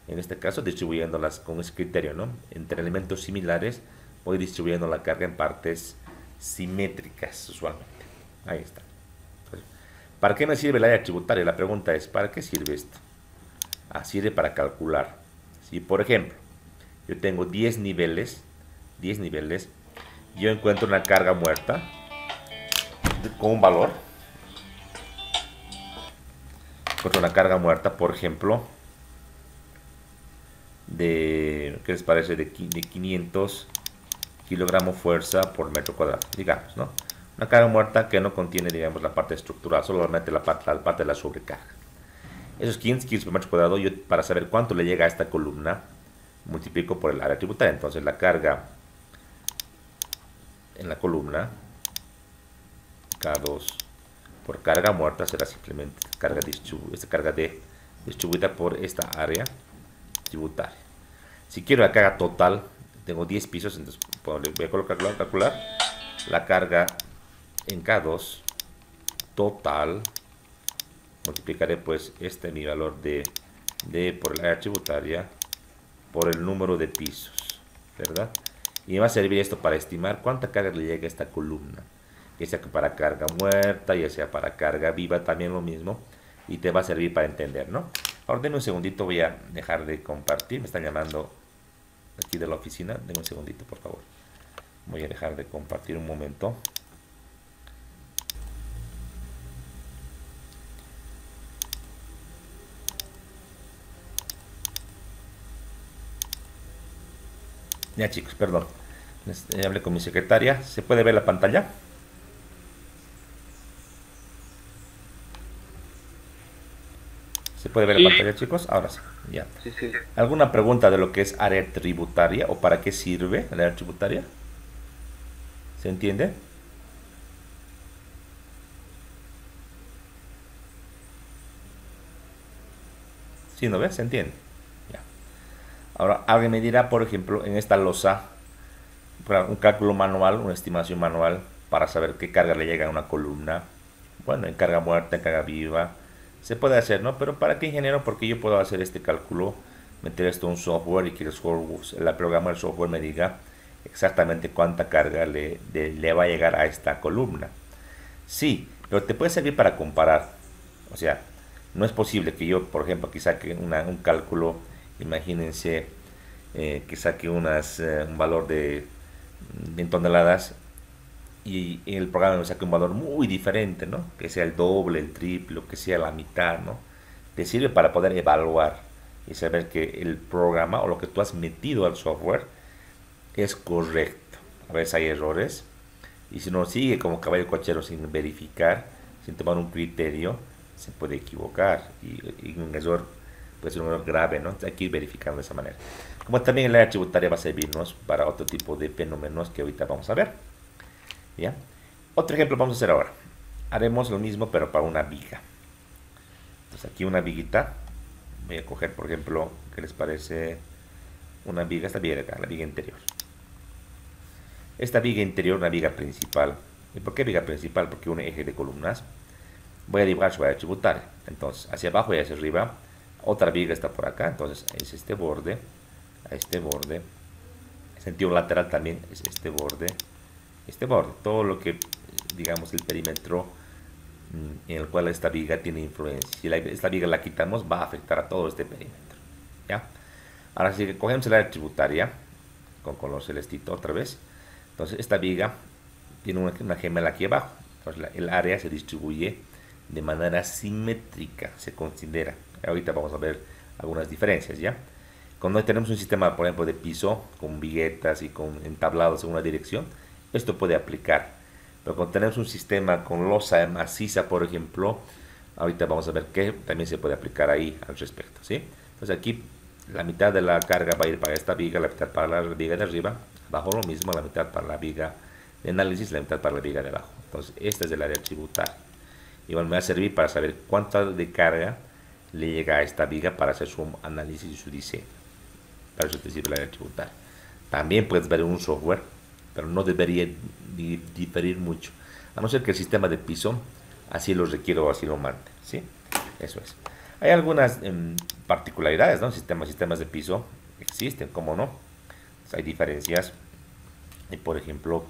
En este caso distribuyéndolas con ese criterio, ¿no? Entre elementos similares voy distribuyendo la carga en partes simétricas usualmente. Ahí está. ¿Para qué me sirve el área tributaria? La pregunta es, ¿para qué sirve esto? Sirve para calcular. Si, por ejemplo, yo tengo 10 niveles, yo encuentro una carga muerta con un valor, encuentro una carga muerta, por ejemplo, de, ¿qué les parece? De 500 kilogramos fuerza por metro cuadrado, digamos, ¿no? Una carga muerta que no contiene, digamos, la parte estructural, solamente la parte de la sobrecarga. Esos 500 kilos por metro cuadrado, yo para saber cuánto le llega a esta columna, multiplico por el área tributaria. Entonces la carga en la columna, K2 por carga muerta, será simplemente esta carga D distribuida por esta área tributaria. Si quiero la carga total, tengo 10 pisos, entonces voy a calcular la carga en K2 total, multiplicaré pues mi valor de por el área tributaria por el número de pisos, ¿verdad? Y me va a servir esto para estimar cuánta carga le llega a esta columna, ya sea para carga muerta, ya sea para carga viva, también lo mismo, y te va a servir para entender, ¿no? Ahora denme un segundito, voy a dejar de compartir, me están llamando aquí de la oficina, denme un segundito por favor, voy a dejar de compartir un momento. Ya chicos, perdón, hablé con mi secretaria. ¿Se puede ver la pantalla? ¿Se puede ver la pantalla, chicos? Ahora sí, ya. Sí. ¿Alguna pregunta de lo que es área tributaria o para qué sirve la área tributaria? ¿Se entiende? ¿Sí, no ves? ¿Se entiende? Ahora, alguien me dirá, por ejemplo, en esta losa, un cálculo manual, una estimación manual, para saber qué carga le llega a una columna. Bueno, en carga muerta, en carga viva, se puede hacer, ¿no? Pero ¿para qué, ingeniero? Porque yo puedo hacer este cálculo, meter esto en un software y que el programa del software me diga exactamente cuánta carga le va a llegar a esta columna. Sí, pero te puede servir para comparar. O sea, no es posible que yo, por ejemplo, aquí saque un cálculo. Imagínense que saque un valor de 100 toneladas y en el programa me saque un valor muy diferente, ¿no? Que sea el doble, el triple, o que sea la mitad, ¿no? Te sirve para poder evaluar y saber que el programa o lo que tú has metido al software es correcto. A veces hay errores y si uno sigue como caballo cochero sin verificar, sin tomar un criterio, se puede equivocar y un error puede ser un error grave, ¿no? Hay que ir verificando de esa manera. Como también el área tributaria va a servirnos para otro tipo de fenómenos que ahorita vamos a ver. ¿Ya? Otro ejemplo vamos a hacer ahora. Haremos lo mismo pero para una viga. Entonces aquí una viguita. Voy a coger, por ejemplo, ¿qué les parece? Una viga, esta viga de acá, la viga interior. Esta viga interior, una viga principal. ¿Y por qué viga principal? Porque un eje de columnas. Voy a dibujar su área tributaria. Entonces, hacia abajo y hacia arriba. Otra viga está por acá, entonces es este borde, a este borde, en sentido lateral también es este borde, todo lo que, digamos, el perímetro en el cual esta viga tiene influencia. Si esta viga la quitamos, va a afectar a todo este perímetro, ¿ya? Ahora si cogemos el área tributaria, con color celestito otra vez, entonces esta viga tiene una gemela aquí abajo, entonces el área se distribuye de manera simétrica, se considera. Ahorita vamos a ver algunas diferencias, ¿ya? Cuando tenemos un sistema, por ejemplo, de piso, con viguetas y con entablados en una dirección, esto puede aplicar. Pero cuando tenemos un sistema con losa maciza, por ejemplo, ahorita vamos a ver que también se puede aplicar ahí al respecto, ¿sí? Entonces aquí la mitad de la carga va a ir para esta viga, la mitad para la viga de arriba, abajo lo mismo, la mitad para la viga de análisis, la mitad para la viga de abajo. Entonces esta es el área tributaria. Igual me va a servir para saber cuánta de carga le llega a esta viga para hacer su análisis y su diseño. Para eso te sirve la área tributaria. También puedes ver un software, pero no debería diferir mucho, a no ser que el sistema de piso así lo requiera o así lo mande, ¿sí? Eso es. Hay algunas particularidades, ¿no? Sistemas de piso existen, ¿cómo no? Pues hay diferencias. Y por ejemplo,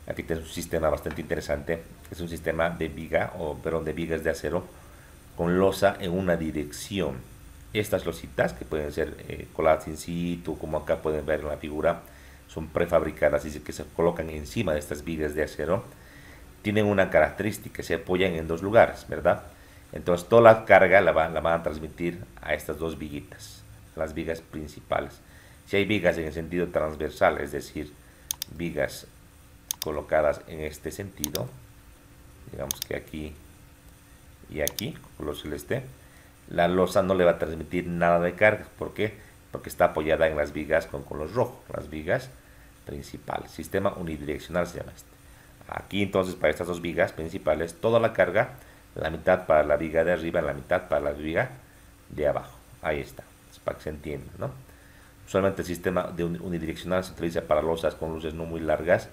aquí tienes un sistema bastante interesante. Es un sistema de viga, pero de vigas de acero con losa en una dirección. Estas lositas, que pueden ser coladas in situ, como acá pueden ver en la figura, son prefabricadas, dice que se colocan encima de estas vigas de acero. Tienen una característica, se apoyan en dos lugares, ¿verdad? Entonces toda la carga la van a transmitir a estas dos viguitas, las vigas principales. Si hay vigas en el sentido transversal, es decir, vigas colocadas en este sentido, digamos que aquí y aquí, color celeste, la losa no le va a transmitir nada de carga. ¿Por qué? Porque está apoyada en las vigas con color rojo, las vigas principales. Sistema unidireccional se llama este. Aquí entonces para estas dos vigas principales, toda la carga, la mitad para la viga de arriba, la mitad para la viga de abajo. Ahí está, es para que se entienda, ¿no? Usualmente el sistema de unidireccional se utiliza para losas con luces no muy largas.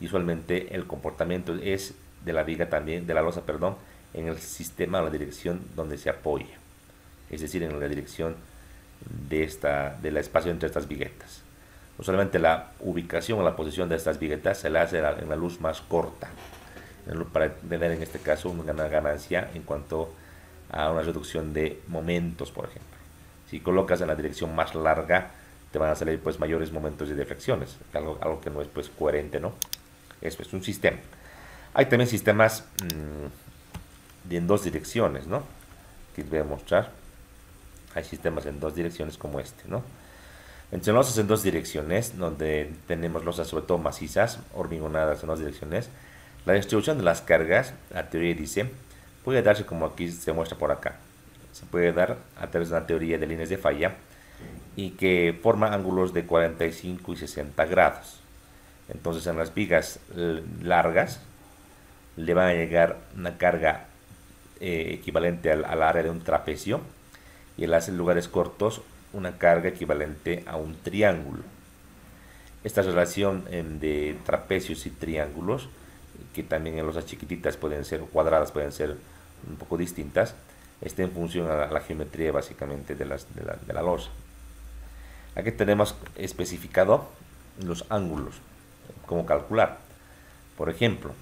Y usualmente el comportamiento es de la viga también, de la losa, perdón, en el sistema o la dirección donde se apoya, es decir, en la dirección del espacio entre estas viguetas. Usualmente la ubicación o la posición de estas viguetas se la hace en la luz más corta, para tener en este caso una ganancia en cuanto a una reducción de momentos, por ejemplo. Si colocas en la dirección más larga, te van a salir pues mayores momentos de deflecciones, algo que no es pues coherente, ¿no? Eso es un sistema. Hay también sistemas en dos direcciones, ¿no? Que les voy a mostrar. Hay sistemas en dos direcciones como este, ¿no? Entre losas en dos direcciones, donde tenemos losas sobre todo macizas, hormigonadas en dos direcciones, la distribución de las cargas, la teoría dice, puede darse como aquí se muestra por acá. Se puede dar a través de una teoría de líneas de falla y que forma ángulos de 45 y 60 grados. Entonces en las vigas largas le va a llegar una carga equivalente al área de un trapecio, y en los lugares cortos una carga equivalente a un triángulo. Esta relación de trapecios y triángulos, que también en losas chiquititas pueden ser, cuadradas pueden ser un poco distintas, está en función a la geometría básicamente de la losa. Aquí tenemos especificado los ángulos, cómo calcular. Por ejemplo,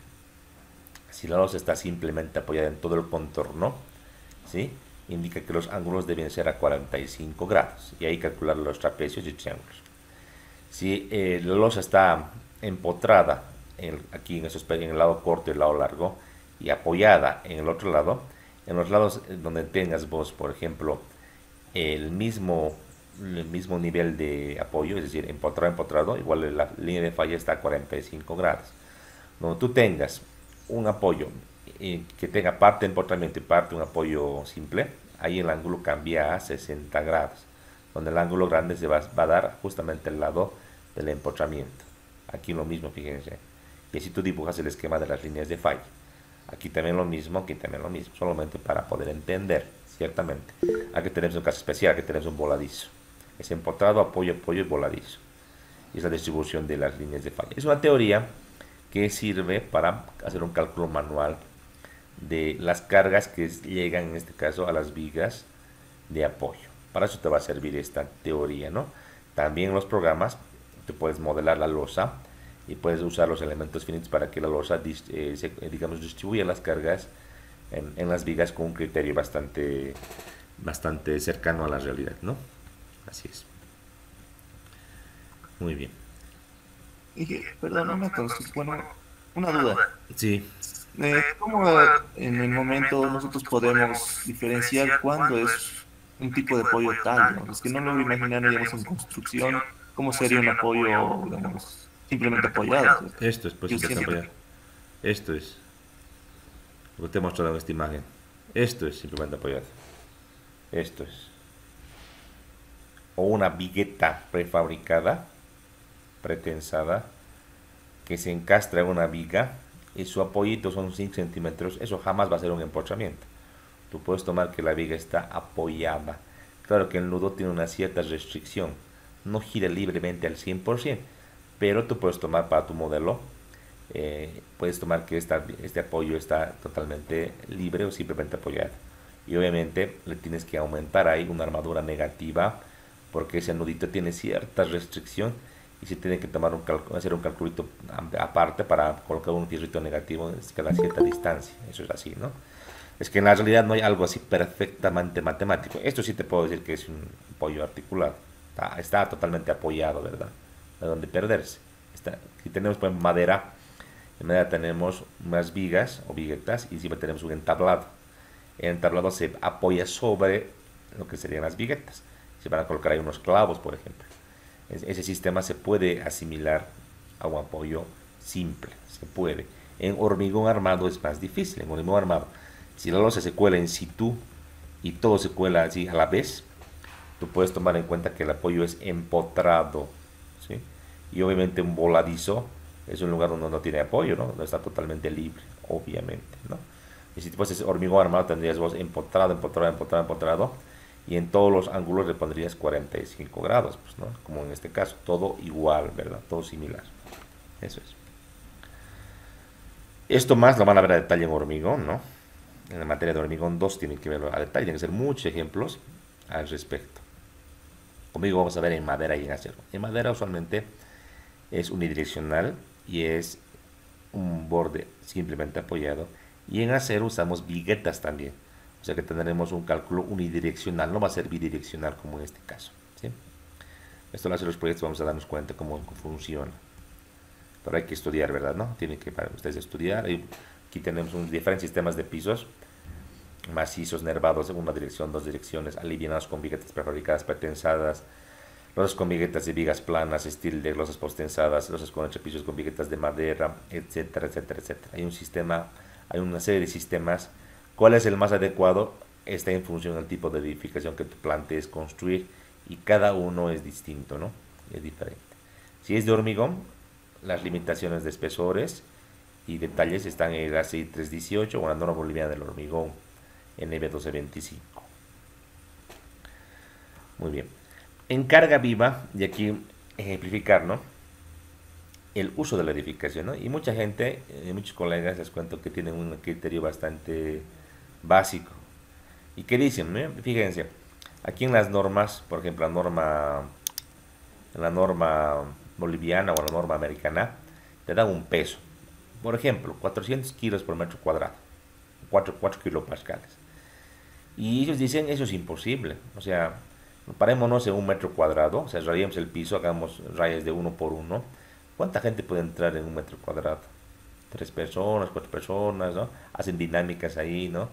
si la losa está simplemente apoyada en todo el contorno, ¿sí?, indica que los ángulos deben ser a 45 grados, y ahí calcular los trapecios y triángulos. Si la losa está empotrada aquí en el lado corto y el lado largo, y apoyada en el otro lado, en los lados donde tengas vos, por ejemplo, el mismo nivel de apoyo, es decir, empotrado, igual la línea de falla está a 45 grados. Donde tú tengas un apoyo que tenga parte de empotramiento y parte de un apoyo simple, ahí el ángulo cambia a 60 grados, donde el ángulo grande se va a dar justamente al lado del empotramiento. Aquí lo mismo, fíjense. Y así tú dibujas el esquema de las líneas de falla. Aquí también lo mismo, aquí también lo mismo, solamente para poder entender, ciertamente. Aquí tenemos un caso especial, aquí tenemos un voladizo. Es empotrado, apoyo y voladizo. Y es la distribución de las líneas de falla. Es una teoría que sirve para hacer un cálculo manual de las cargas que llegan en este caso a las vigas de apoyo. Para eso te va a servir esta teoría, ¿no? También en los programas te puedes modelar la losa y puedes usar los elementos finitos para que la losa digamos, distribuya las cargas en las vigas con un criterio bastante cercano a la realidad, ¿no? Así es. Muy bien. Y, perdón, una duda. Sí. ¿Cómo en el momento nosotros podemos diferenciar cuándo es un tipo de apoyo tal, ¿no? Es que no lo imaginar, digamos, en construcción, cómo sería un apoyo, digamos, simplemente apoyado, ¿sí? Esto es, pues, Yo siempre- esto es lo que te he mostrado en esta imagen. Esto es simplemente apoyado. Esto es. O una vigueta prefabricada, pretensada, que se encastra en una viga y su apoyito son 5 centímetros. Eso jamás va a ser un empotramiento. Tú puedes tomar que la viga está apoyada. Claro que el nudo tiene una cierta restricción, no gira libremente al 100%, pero tú puedes tomar para tu modelo, puedes tomar que este apoyo está totalmente libre o simplemente apoyado. Y obviamente le tienes que aumentar ahí una armadura negativa, porque ese nudito tiene cierta restricción y se tiene que hacer un calculito aparte para colocar un fierrito negativo cada cierta distancia. Eso es así, ¿no? Es que en la realidad no hay algo así perfectamente matemático. Esto sí te puedo decir que es un pollo articulado. Está totalmente apoyado, ¿verdad? No hay donde perderse. Si tenemos pues, madera, en madera tenemos unas vigas o viguetas y encima tenemos un entablado. El entablado se apoya sobre lo que serían las viguetas. Se van a colocar ahí unos clavos, por ejemplo. Ese sistema se puede asimilar a un apoyo simple, se puede. En hormigón armado es más difícil. En hormigón armado, si la losa se cuela en situ y todo se cuela así a la vez, tú puedes tomar en cuenta que el apoyo es empotrado, ¿sí? Y obviamente un voladizo es un lugar donde no tiene apoyo, ¿no? No está totalmente libre, obviamente, ¿no? Y si pues es hormigón armado tendrías vos empotrado, empotrado, empotrado, empotrado, y en todos los ángulos le pondrías 45 grados, pues, ¿no? Como en este caso, todo igual, ¿verdad? Todo similar. Eso es. Esto más lo van a ver a detalle en hormigón, ¿no? En la materia de hormigón 2 tienen que verlo a detalle, tienen que ser muchos ejemplos al respecto. Conmigo vamos a ver en madera y en acero. En madera usualmente es unidireccional y es un borde simplemente apoyado. Y en acero usamos viguetas también. O sea que tendremos un cálculo unidireccional, no va a ser bidireccional como en este caso, ¿sí? Esto al hacer los proyectos vamos a darnos cuenta cómo funciona. Pero hay que estudiar, ¿verdad? ¿No? Tienen que para ustedes estudiar. Aquí tenemos diferentes sistemas de pisos macizos, nervados en una dirección, dos direcciones, alivianados con viguetas prefabricadas, pretensadas, losas con viguetas de vigas planas, estilo de losas postensadas, losas con entrepisos con viguetas de madera, etcétera, etcétera, etcétera. Hay un sistema, hay una serie de sistemas. ¿Cuál es el más adecuado? Está en función del tipo de edificación que tú plantees construir y cada uno es distinto, ¿no? Es diferente. Si es de hormigón, las limitaciones de espesores y detalles están en el ACI 318 o la norma boliviana del hormigón NB 1225. Muy bien. En carga viva, y aquí ejemplificar, ¿no? El uso de la edificación, ¿no? Y mucha gente, muchos colegas les cuento que tienen un criterio bastante básico. ¿Y qué dicen? Fíjense, aquí en las normas, por ejemplo, la norma boliviana o la norma americana, te dan un peso. Por ejemplo, 400 kilos por metro cuadrado, 4 kilopascales. Y ellos dicen, eso es imposible. O sea, parémonos en un metro cuadrado, o sea, rayemos el piso, hagamos rayas de 1 por 1. ¿Cuánta gente puede entrar en un metro cuadrado? 3 personas, 4 personas, ¿no? Hacen dinámicas ahí, ¿no?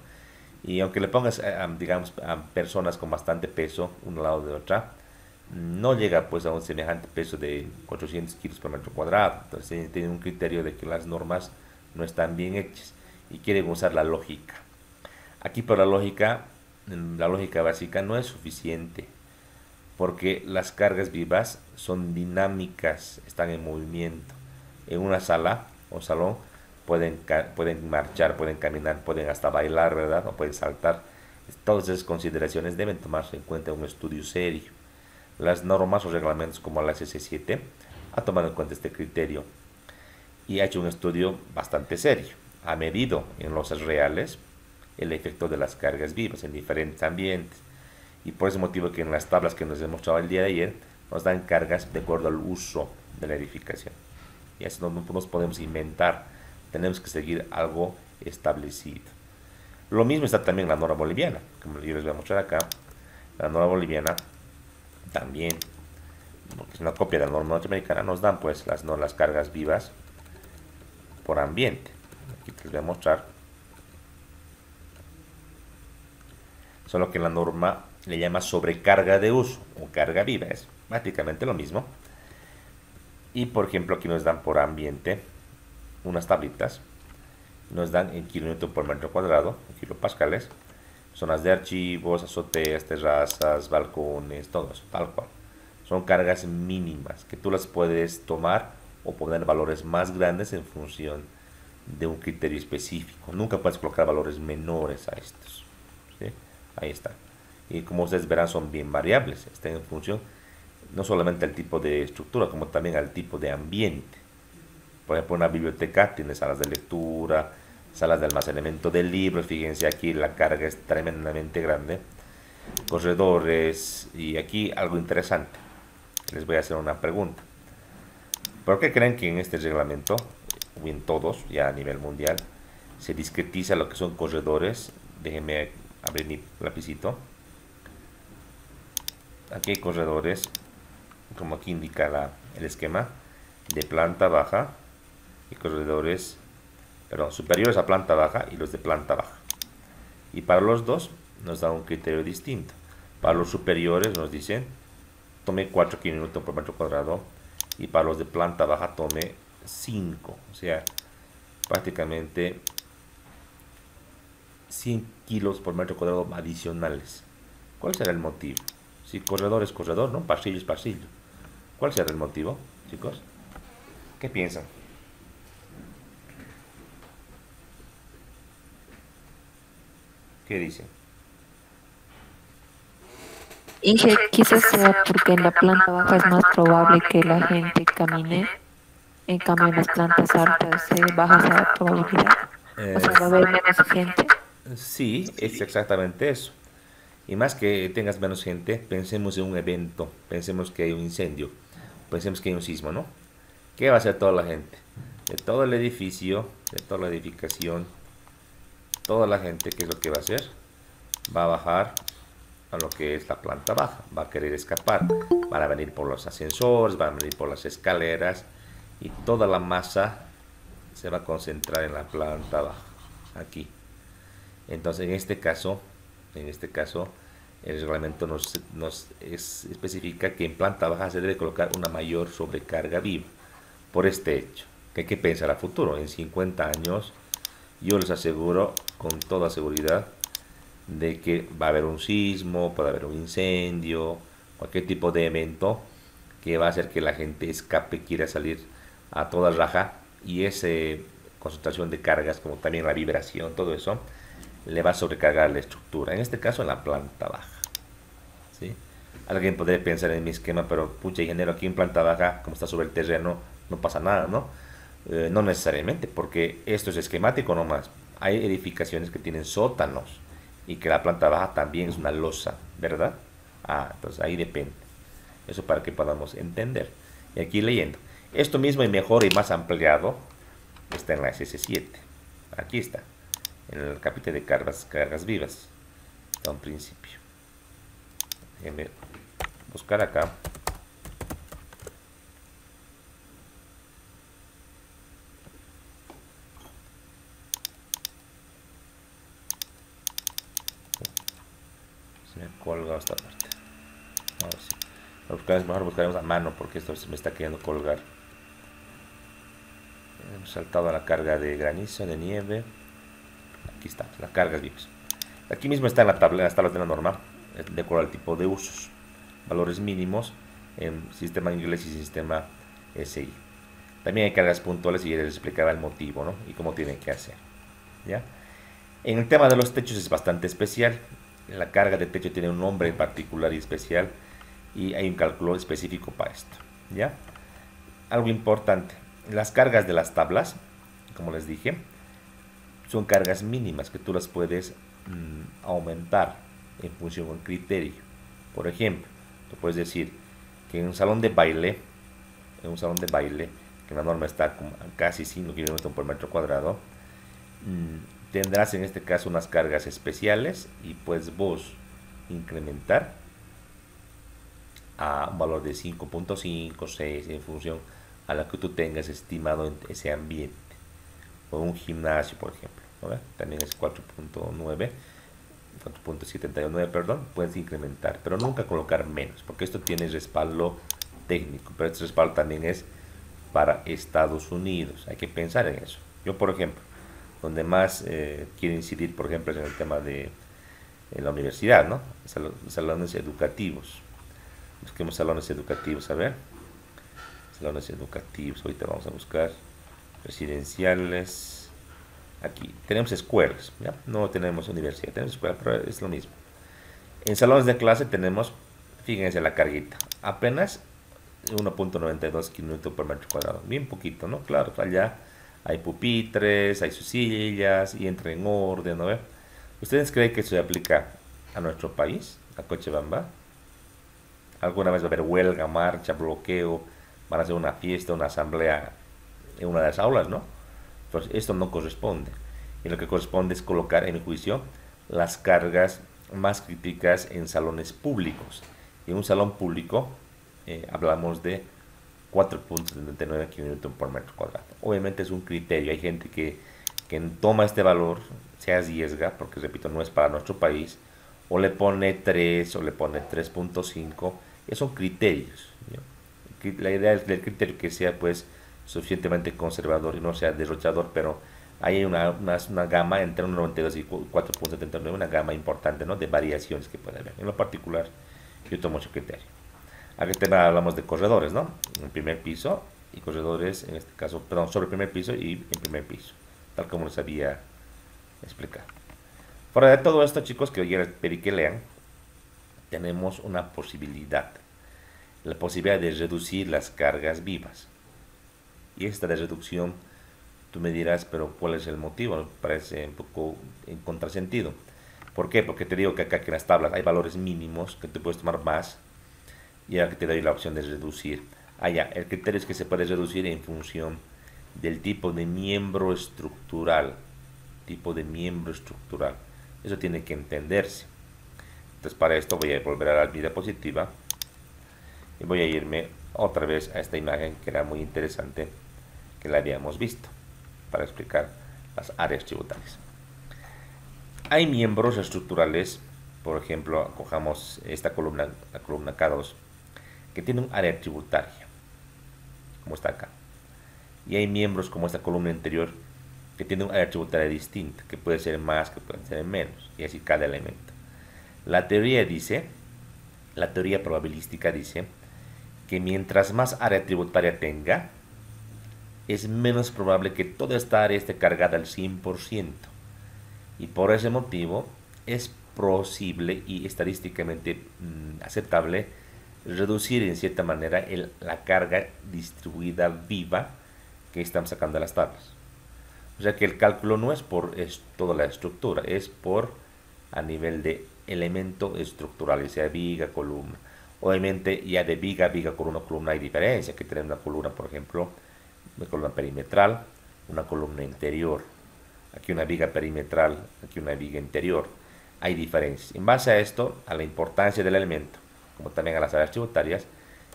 Y aunque le pongas, digamos, a personas con bastante peso, una al lado de otra, no llega pues a un semejante peso de 400 kilos por metro cuadrado. Entonces tienen un criterio de que las normas no están bien hechas y quieren usar la lógica. Aquí por la lógica básica no es suficiente, porque las cargas vivas son dinámicas, están en movimiento. En una sala o salón pueden marchar, pueden caminar, pueden hasta bailar, ¿verdad? O pueden saltar. Todas esas consideraciones deben tomarse en cuenta en un estudio serio. Las normas o reglamentos como la SC7 ha tomado en cuenta este criterio y ha hecho un estudio bastante serio. Ha medido en losas reales el efecto de las cargas vivas en diferentes ambientes. Y por ese motivo que en las tablas que nos he mostrado el día de ayer nos dan cargas de acuerdo al uso de la edificación. Y eso no nos podemos inventar, tenemos que seguir algo establecido. Lo mismo está también la norma boliviana, como yo les voy a mostrar acá. La norma boliviana también, porque es una copia de la norma norteamericana, nos dan pues las cargas vivas por ambiente. Aquí les voy a mostrar. Solo que la norma le llama sobrecarga de uso o carga viva, es prácticamente lo mismo. Y por ejemplo aquí nos dan por ambiente unas tablitas, nos dan en kilómetro por metro cuadrado, en kilopascales, zonas de archivos, azoteas, terrazas, balcones, todo eso, tal cual. Son cargas mínimas que tú las puedes tomar o poner valores más grandes en función de un criterio específico. Nunca puedes colocar valores menores a estos, ¿sí? Ahí está. Y como ustedes verán son bien variables, están en función no solamente al tipo de estructura, como también al tipo de ambiente. Por ejemplo, una biblioteca tiene salas de lectura, salas de almacenamiento de libros, fíjense aquí la carga es tremendamente grande, corredores, y aquí algo interesante, les voy a hacer una pregunta. ¿Por qué creen que en este reglamento, o en todos, ya a nivel mundial, se discretiza lo que son corredores Déjenme abrir mi lapicito. Aquí hay corredores, como aquí indica el esquema, de planta baja y corredores, perdón, superiores a planta baja y los de planta baja. Y para los dos nos da un criterio distinto. Para los superiores nos dicen tome 4 kN por metro cuadrado y para los de planta baja tome 5, o sea, prácticamente 100 kilos por metro cuadrado adicionales. ¿Cuál será el motivo? Si corredor es corredor, ¿no? Pasillo es pasillo. ¿Cuál será el motivo, chicos? ¿Qué piensan? ¿Qué dicen? Inge, quizás sea porque en la planta baja es más probable que la gente camine, en cambio en las plantas altas baja esa probabilidad. O sea, va a haber menos gente. Sí, es exactamente eso. Y más que tengas menos gente, pensemos en un evento, pensemos que hay un incendio, pensemos que hay un sismo, ¿no? ¿Qué va a hacer toda la gente? De todo el edificio, de toda la edificación, toda la gente, ¿qué es lo que va a hacer? Va a bajar a lo que es la planta baja, va a querer escapar, van a venir por los ascensores, van a venir por las escaleras y toda la masa se va a concentrar en la planta baja, aquí. Entonces en este caso el reglamento nos especifica que en planta baja se debe colocar una mayor sobrecarga viva por este hecho, que hay que pensar a futuro. En 50 años yo les aseguro con toda seguridad de que va a haber un sismo, puede haber un incendio, cualquier tipo de evento que va a hacer que la gente escape, quiera salir a toda raja, y esa concentración de cargas, como también la vibración, todo eso le va a sobrecargar la estructura, en este caso en la planta baja, ¿sí? Alguien podría pensar en mi esquema, pero pucha, ingeniero, aquí en planta baja, como está sobre el terreno, no pasa nada, ¿no? No necesariamente, porque esto es esquemático nomás. Hay edificaciones que tienen sótanos y que la planta baja también es una losa, ¿verdad? Entonces ahí depende. Eso para que podamos entender. Y aquí leyendo. Esto mismo y mejor y más ampliado está en la SS7. Aquí está. En el capítulo de cargas vivas. Está un principio. Déjenme buscar acá. Se me ha colgado esta parte. Ahora sí. Mejor buscaremos a mano porque esto se me está queriendo colgar. Hemos saltado a la carga de granizo, de nieve. Aquí está, las cargas vivas. Aquí mismo está en las tablas de la norma, de acuerdo al tipo de usos. Valores mínimos en sistema inglés y sistema SI. También hay cargas puntuales y ya les explicaba el motivo, ¿no? Y cómo tienen que hacer. ¿Ya? En el tema de los techos es bastante especial. La carga de techo tiene un nombre particular y especial y hay un cálculo específico para esto. ¿Ya? Algo importante, las cargas de las tablas, como les dije, son cargas mínimas que tú las puedes aumentar en función de un criterio. Por ejemplo, tú puedes decir que en un salón de baile, que la norma está casi 5 kN por metro cuadrado, tendrás en este caso unas cargas especiales y pues vos incrementar a un valor de 5.5, 6 en función a la que tú tengas estimado en ese ambiente. O un gimnasio, por ejemplo, ¿no? También es 4.79, perdón, puedes incrementar, pero nunca colocar menos, porque esto tiene respaldo técnico, pero este respaldo también es para Estados Unidos, hay que pensar en eso. Yo, por ejemplo, donde más quiero incidir, por ejemplo, es en el tema de la universidad, ¿no? Salones educativos. Busquemos salones educativos, a ver. Salones educativos, ahorita vamos a buscar residenciales. Aquí tenemos escuelas, ¿ya? No tenemos universidad, tenemos escuela, pero es lo mismo. En salones de clase tenemos, fíjense la carguita, apenas 1.92 kN por metro cuadrado, bien poquito, ¿no? Claro, allá hay pupitres, hay sus sillas y entra en orden, ¿no? ¿Ustedes creen que eso se aplica a nuestro país, a Cochabamba? ¿Alguna vez va a haber huelga, marcha, bloqueo? ¿Van a hacer una fiesta, una asamblea en una de las aulas, no? Pues esto no corresponde. Y lo que corresponde es colocar, en mi juicio, las cargas más críticas en salones públicos. En un salón público hablamos de 4.79 kN por metro cuadrado. Obviamente es un criterio, hay gente que toma este valor, se arriesga, porque repito, no es para nuestro país, o le pone 3 o le pone 3.5, esos son criterios, ¿no? La idea del criterio que sea pues suficientemente conservador y no sea derrochador, pero hay una gama entre 1.92 y 4.79, una gama importante, ¿no?, de variaciones que puede haber. En lo particular, yo tomo mucho criterio. Aquí también hablamos de corredores, ¿no? En primer piso y corredores, en este caso, perdón, sobre el primer piso y en primer piso, tal como les había explicado. Fuera de todo esto, chicos, que hoy les pedí que lean, tenemos una posibilidad, la posibilidad de reducir las cargas vivas. Y esta de reducción, tú me dirás, pero ¿cuál es el motivo? Me parece un poco en contrasentido. ¿Por qué? Porque te digo que acá que en las tablas hay valores mínimos que tú puedes tomar más, y ahora que te doy la opción de reducir. Allá, el criterio es que se puede reducir en función del tipo de miembro estructural. Tipo de miembro estructural. Eso tiene que entenderse. Entonces, para esto voy a volver a la diapositiva y voy a irme otra vez a esta imagen que era muy interesante, que la habíamos visto, para explicar las áreas tributarias. Hay miembros estructurales, por ejemplo, cojamos esta columna, la columna K2, que tiene un área tributaria, como está acá. Y hay miembros como esta columna anterior, que tiene un área tributaria distinta, que puede ser más, que puede ser menos, y así cada elemento. La teoría dice, la teoría probabilística dice, que mientras más área tributaria tenga, es menos probable que toda esta área esté cargada al 100%. Y por ese motivo, es posible y estadísticamente aceptable reducir en cierta manera la carga distribuida viva que estamos sacando de las tablas. O sea que el cálculo no es por toda la estructura, es por a nivel de elemento estructural, ya sea viga, columna. Obviamente ya de viga, columna hay diferencia, que tener una columna, por ejemplo, una columna perimetral, una columna interior. Aquí una viga perimetral, aquí una viga interior. Hay diferencias. En base a esto, a la importancia del elemento, como también a las áreas tributarias,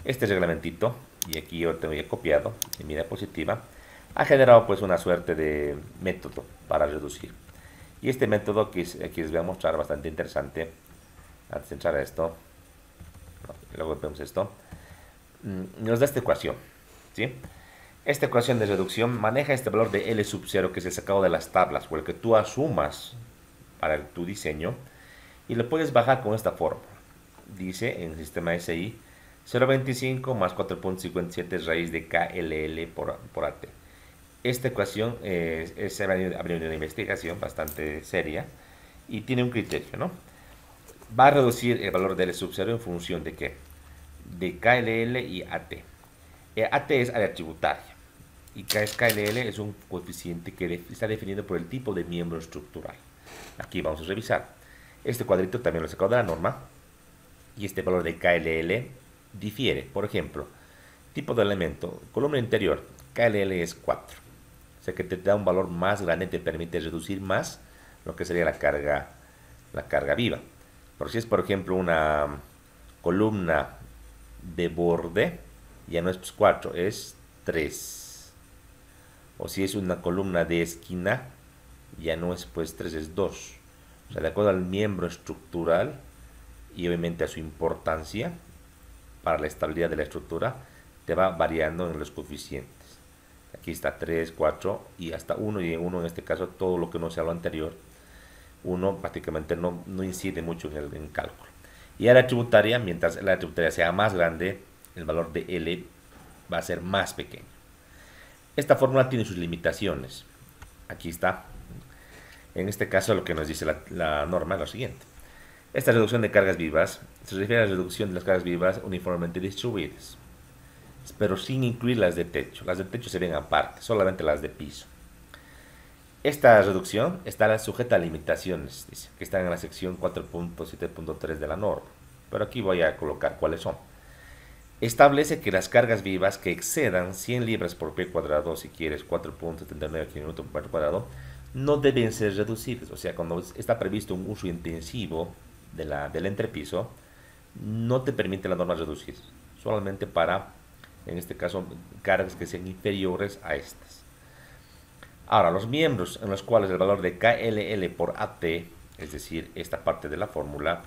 este reglamentito, y aquí yo tengo ya copiado en mi diapositiva, ha generado pues una suerte de método para reducir. Y este método que aquí les voy a mostrar, bastante interesante. Antes de entrar a esto, luego vemos esto, nos da esta ecuación, ¿sí? Esta ecuación de reducción maneja este valor de L sub 0, que es el sacado de las tablas, o el que tú asumas para tu diseño, y lo puedes bajar con esta fórmula. Dice en el sistema SI 0.25 más 4.57 raíz de KLL por AT. Esta ecuación ha venido de una investigación bastante seria y tiene un criterio, ¿no? Va a reducir el valor de L sub 0 en función de ¿qué? De KLL y AT. AT es área tributaria y KLL es un coeficiente que está definido por el tipo de miembro estructural. Aquí vamos a revisar. Este cuadrito también lo he sacado de la norma y este valor de KLL difiere. Por ejemplo, tipo de elemento, columna interior, KLL es 4. O sea que te da un valor más grande, te permite reducir más lo que sería la carga viva. Pero si es, por ejemplo, una columna de borde, ya no es 4, es 3. O si es una columna de esquina, ya no es pues 3, es 2. O sea, de acuerdo al miembro estructural y obviamente a su importancia para la estabilidad de la estructura, te va variando en los coeficientes. Aquí está 3, 4 y hasta 1, y en 1 en este caso todo lo que no sea lo anterior, 1 prácticamente no incide mucho en el cálculo. Y área tributaria, mientras la área tributaria sea más grande, el valor de L va a ser más pequeño. Esta fórmula tiene sus limitaciones. Aquí está. En este caso lo que nos dice la norma es lo siguiente. Esta reducción de cargas vivas se refiere a la reducción de las cargas vivas uniformemente distribuidas, pero sin incluir las de techo. Las de techo se ven aparte, solamente las de piso. Esta reducción estará sujeta a limitaciones, dice, que están en la sección 4.7.3 de la norma, pero aquí voy a colocar cuáles son. Establece que las cargas vivas que excedan 100 libras por pie cuadrado, si quieres 4.79 kN por metro cuadrado, no deben ser reducibles. O sea, cuando está previsto un uso intensivo del entrepiso, no te permite la norma reducir, solamente para, en este caso, cargas que sean inferiores a estas. Ahora, los miembros en los cuales el valor de KLL por AT, es decir, esta parte de la fórmula,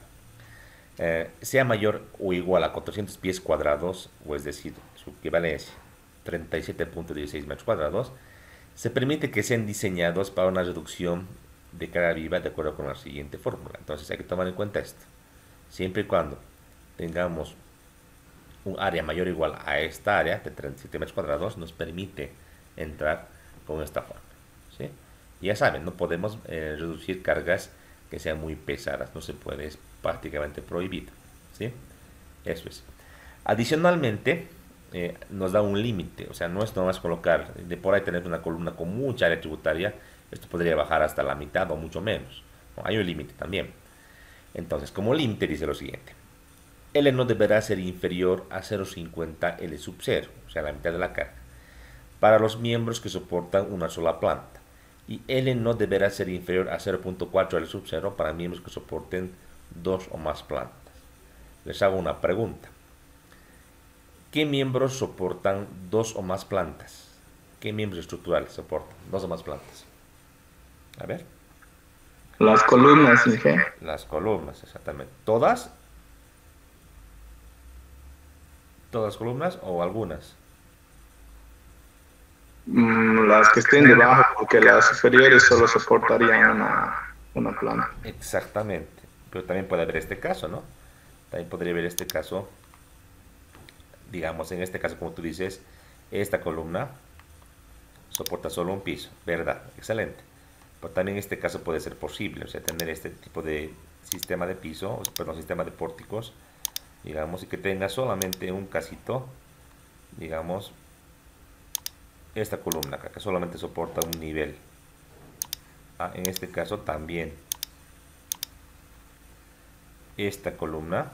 sea mayor o igual a 400 pies cuadrados, o es decir, su equivalencia, 37.16 metros cuadrados, se permite que sean diseñados para una reducción de carga viva de acuerdo con la siguiente fórmula. Entonces hay que tomar en cuenta esto. Siempre y cuando tengamos un área mayor o igual a esta área de 37 metros cuadrados, nos permite entrar con esta fórmula, ¿sí? Ya saben, no podemos reducir cargas que sean muy pesadas, no se puede, es prácticamente prohibido, ¿sí? Eso es. Adicionalmente, nos da un límite, o sea, no es nomás colocar, de por ahí tener una columna con mucha área tributaria, esto podría bajar hasta la mitad o mucho menos, ¿no? Hay un límite también. Entonces, como límite dice lo siguiente: L no deberá ser inferior a 0,50 L sub 0, o sea, la mitad de la carga, para los miembros que soportan una sola planta, y L no deberá ser inferior a 0,4 L sub 0 para miembros que soporten dos o más plantas. Les hago una pregunta. ¿Qué miembros soportan dos o más plantas? ¿Qué miembros estructurales soportan dos o más plantas? A ver. Las columnas, Inge. Las columnas, exactamente. ¿Todas? ¿Todas columnas o algunas? Las que estén debajo, porque las superiores solo soportarían una planta. Exactamente. Pero también puede haber este caso, ¿no? También podría haber este caso. Digamos, en este caso, como tú dices, esta columna soporta solo un piso, ¿verdad? Excelente. Pero también este caso puede ser posible, o sea, tener este tipo de sistema de piso, perdón, sistema de pórticos, digamos, y que tenga solamente un casito, digamos, esta columna acá, que solamente soporta un nivel. En este caso también esta columna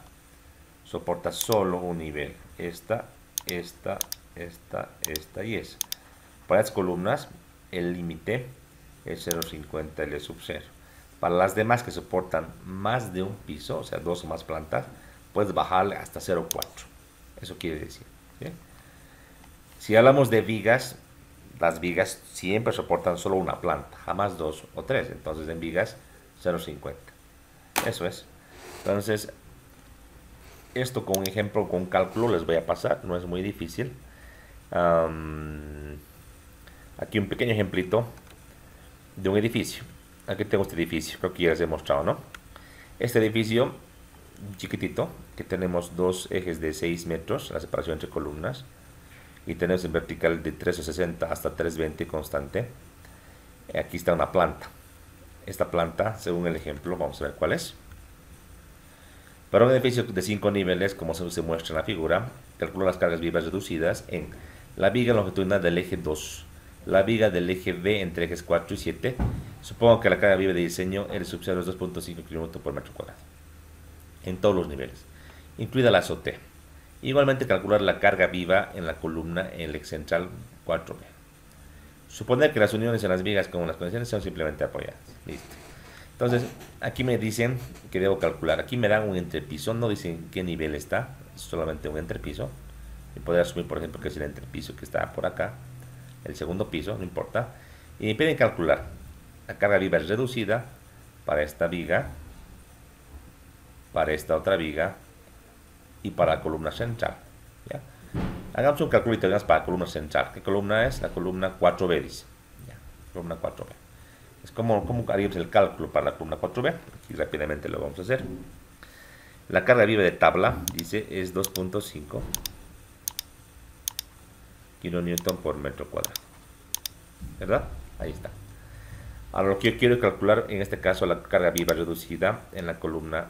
soporta solo un nivel. Esta y esta. Para las columnas el límite es 0,50 L sub 0. Para las demás que soportan más de un piso, o sea, dos o más plantas, puedes bajarle hasta 0,4. Eso quiere decir, ¿sí? Si hablamos de vigas, las vigas siempre soportan solo una planta, jamás dos o tres. Entonces en vigas 0,50. Eso es. Entonces, esto con un ejemplo, con cálculo les voy a pasar, no es muy difícil. Aquí un pequeño ejemplito de un edificio. Aquí tengo este edificio, creo que ya les he mostrado, ¿no? Este edificio chiquitito, que tenemos dos ejes de 6 metros, la separación entre columnas, y tenemos en vertical de 360 hasta 320 constante. Aquí está una planta. Esta planta, según el ejemplo, vamos a ver cuál es. Para un edificio de 5 niveles, como se muestra en la figura, calculo las cargas vivas reducidas en la viga longitudinal del eje 2, la viga del eje B entre ejes 4 y 7. Supongo que la carga viva de diseño L sub 0 es 2.5 kN por metro cuadrado, en todos los niveles, incluida la azotea. Igualmente calcular la carga viva en la columna en el eje central 4B. Suponer que las uniones en las vigas con las conexiones son simplemente apoyadas. Listo. Entonces, aquí me dicen que debo calcular. Aquí me dan un entrepiso, no dicen qué nivel está, es solamente un entrepiso. Y podría asumir, por ejemplo, que es el entrepiso que está por acá, el segundo piso, no importa. Y me piden calcular la carga viva reducida para esta viga, para esta otra viga y para la columna central, ¿ya? Hagamos un calculito para la columna central. ¿Qué columna es? La columna 4B, dice. ¿Ya? Columna 4B. Es como haríamos el cálculo para la columna 4B. Aquí rápidamente lo vamos a hacer. La carga viva de tabla, dice, es 2.5 kN por metro cuadrado, ¿verdad? Ahí está. Ahora lo que yo quiero es calcular, en este caso, la carga viva reducida en la columna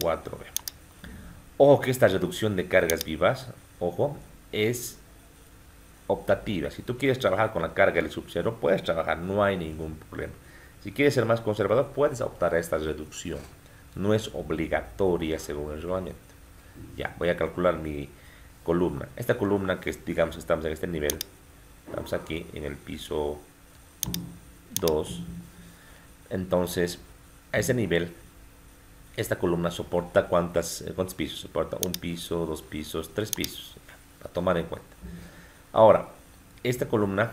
4B. Ojo que esta reducción de cargas vivas, ojo, es optativa. Si tú quieres trabajar con la carga L sub 0, puedes trabajar, no hay ningún problema. Si quieres ser más conservador, puedes optar a esta reducción. No es obligatoria según el reglamento. Ya, voy a calcular mi columna. Esta columna que, digamos, estamos en este nivel, estamos aquí en el piso 2, Entonces, a ese nivel, esta columna soporta cuántos pisos. Soporta un piso, 2 pisos, 3 pisos. A tomar en cuenta. Ahora, esta columna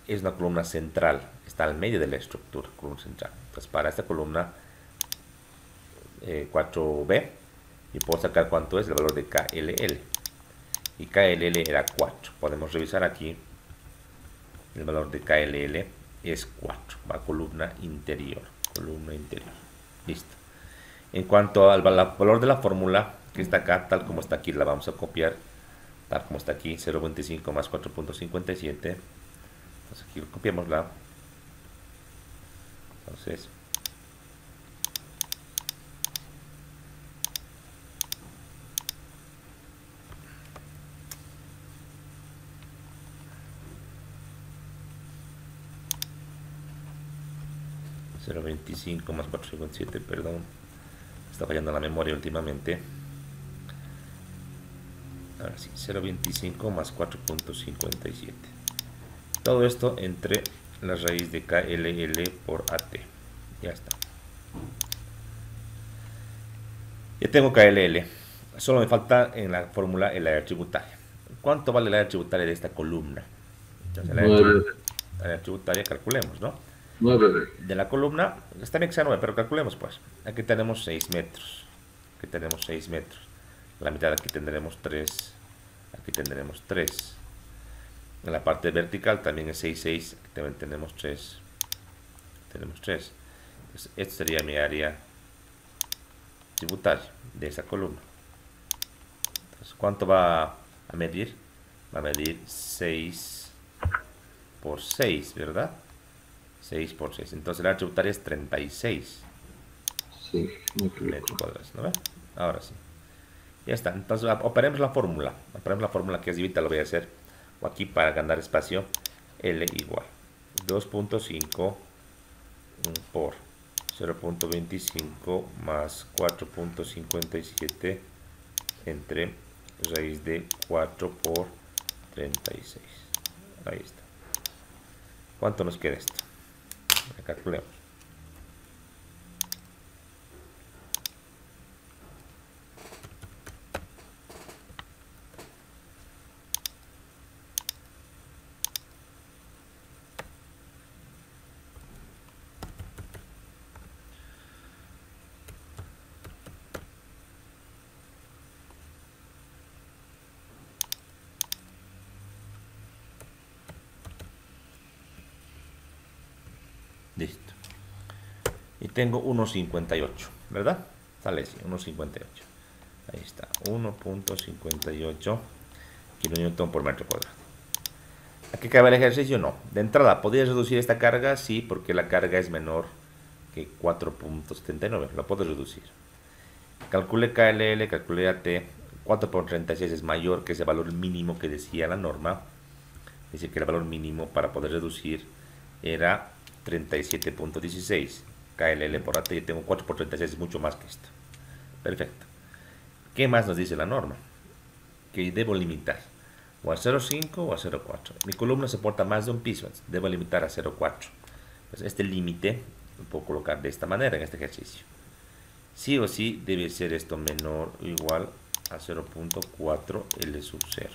es una columna central. Está al medio de la estructura, columna central. Entonces, para esta columna 4B, y puedo sacar cuánto es el valor de KLL. Y KLL era 4. Podemos revisar aquí. El valor de KLL es 4. Va a columna interior. Columna interior. Listo. En cuanto al valor de la fórmula, que está acá, tal como está aquí, la vamos a copiar. Tal como está aquí, 0.25 más 4.57. Entonces aquí copiamosla. Entonces, .25 más 4.57, perdón, está fallando la memoria últimamente. Ahora sí, 0.25 más 4.57. Todo esto entre la raíz de KLL por AT. Ya está. Ya tengo KLL. Solo me falta en la fórmula el área tributaria. ¿Cuánto vale el área tributaria de esta columna? Entonces, el área tributaria calculemos, ¿no? 9. De la columna, está bien que sea 9, pero calculemos pues. Aquí tenemos 6 metros. Aquí tenemos 6 metros. La mitad aquí tendremos 3. Aquí tendremos 3. En la parte vertical también es 6, 6. Aquí también tenemos 3. Tenemos 3. Entonces, esto sería mi área tributaria de esa columna. Entonces, ¿cuánto va a medir? Va a medir 6 por 6, ¿verdad? 6 por 6. Entonces la área tributaria es 36 metros cuadrados, ¿no ven? Ahora sí. Ya está. Entonces operemos la fórmula. Operemos la fórmula que es ahorita lo voy a hacer. O aquí para ganar espacio. L igual 2.5 por 0.25 más 4.57 entre raíz de 4 por 36. Ahí está. ¿Cuánto nos queda esto? Calculemos. Listo. Y tengo 1.58, ¿verdad? Sale así, 1.58. Ahí está, 1.58 kilonewton por metro cuadrado. ¿Aquí cabe el ejercicio? No. De entrada, ¿podría reducir esta carga? Sí, porque la carga es menor que 4.79. Lo puedo reducir. Calcule KLL, calcule AT. 4 por 36 es mayor que ese valor mínimo que decía la norma. Dice que el valor mínimo para poder reducir era 37.16. KLL por AT. Yo tengo 4 por 36, es mucho más que esto. Perfecto. ¿Qué más nos dice la norma? Que debo limitar o a 0.5 o a 0.4. Mi columna soporta más de un piso, debo limitar a 0.4. Pues este límite lo puedo colocar de esta manera en este ejercicio. Sí o sí debe ser esto menor o igual a 0.4 L sub 0.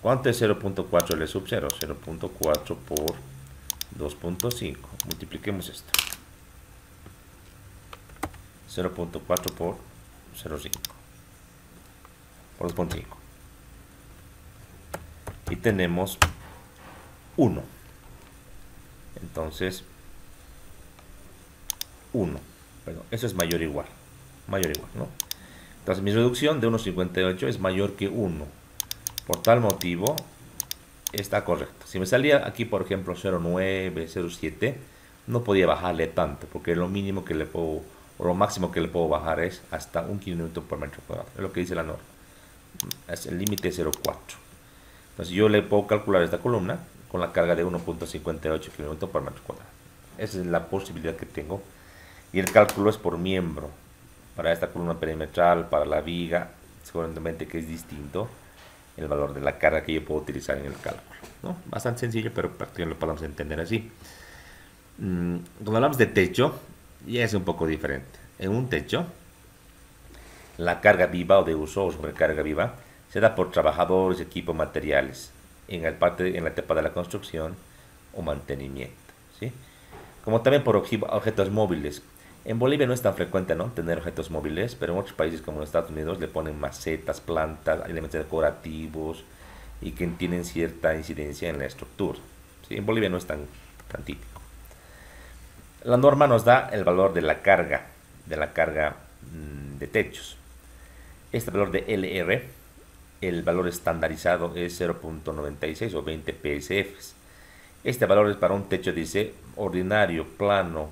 ¿Cuánto es 0.4 L sub 0? 0.4 por 2.5. Multipliquemos esto. 0.4 por 0.5 por 2.5. Y tenemos 1. Entonces, 1. Perdón, eso es mayor o igual. Mayor o igual, ¿no? Entonces, mi reducción de 1.58 es mayor que 1. Por tal motivo, está correcto. Si me salía aquí, por ejemplo, 0.9, 0.7, no podía bajarle tanto, porque lo mínimo que le puedo, o lo máximo que le puedo bajar es hasta 1 kN por metro cuadrado. Es lo que dice la norma. Es el límite 0.4. Entonces yo le puedo calcular esta columna con la carga de 1.58 kN por metro cuadrado. Esa es la posibilidad que tengo. Y el cálculo es por miembro. Para esta columna perimetral, para la viga, seguramente que es distinto el valor de la carga que yo puedo utilizar en el cálculo, ¿no? Bastante sencillo, pero para que lo podamos entender así. Cuando hablamos de techo, ya es un poco diferente. En un techo, la carga viva o de uso o sobrecarga viva se da por trabajadores, equipos, materiales en la etapa de la construcción o mantenimiento, ¿sí? Como también por objetos móviles. En Bolivia no es tan frecuente, ¿no?, tener objetos móviles, pero en otros países como en Estados Unidos le ponen macetas, plantas, elementos decorativos y que tienen cierta incidencia en la estructura, ¿sí? En Bolivia no es tan típico. La norma nos da el valor de la carga de techos. Este valor de LR, el valor estandarizado es 0.96 o 20 PSF. Este valor es para un techo, dice, ordinario, plano.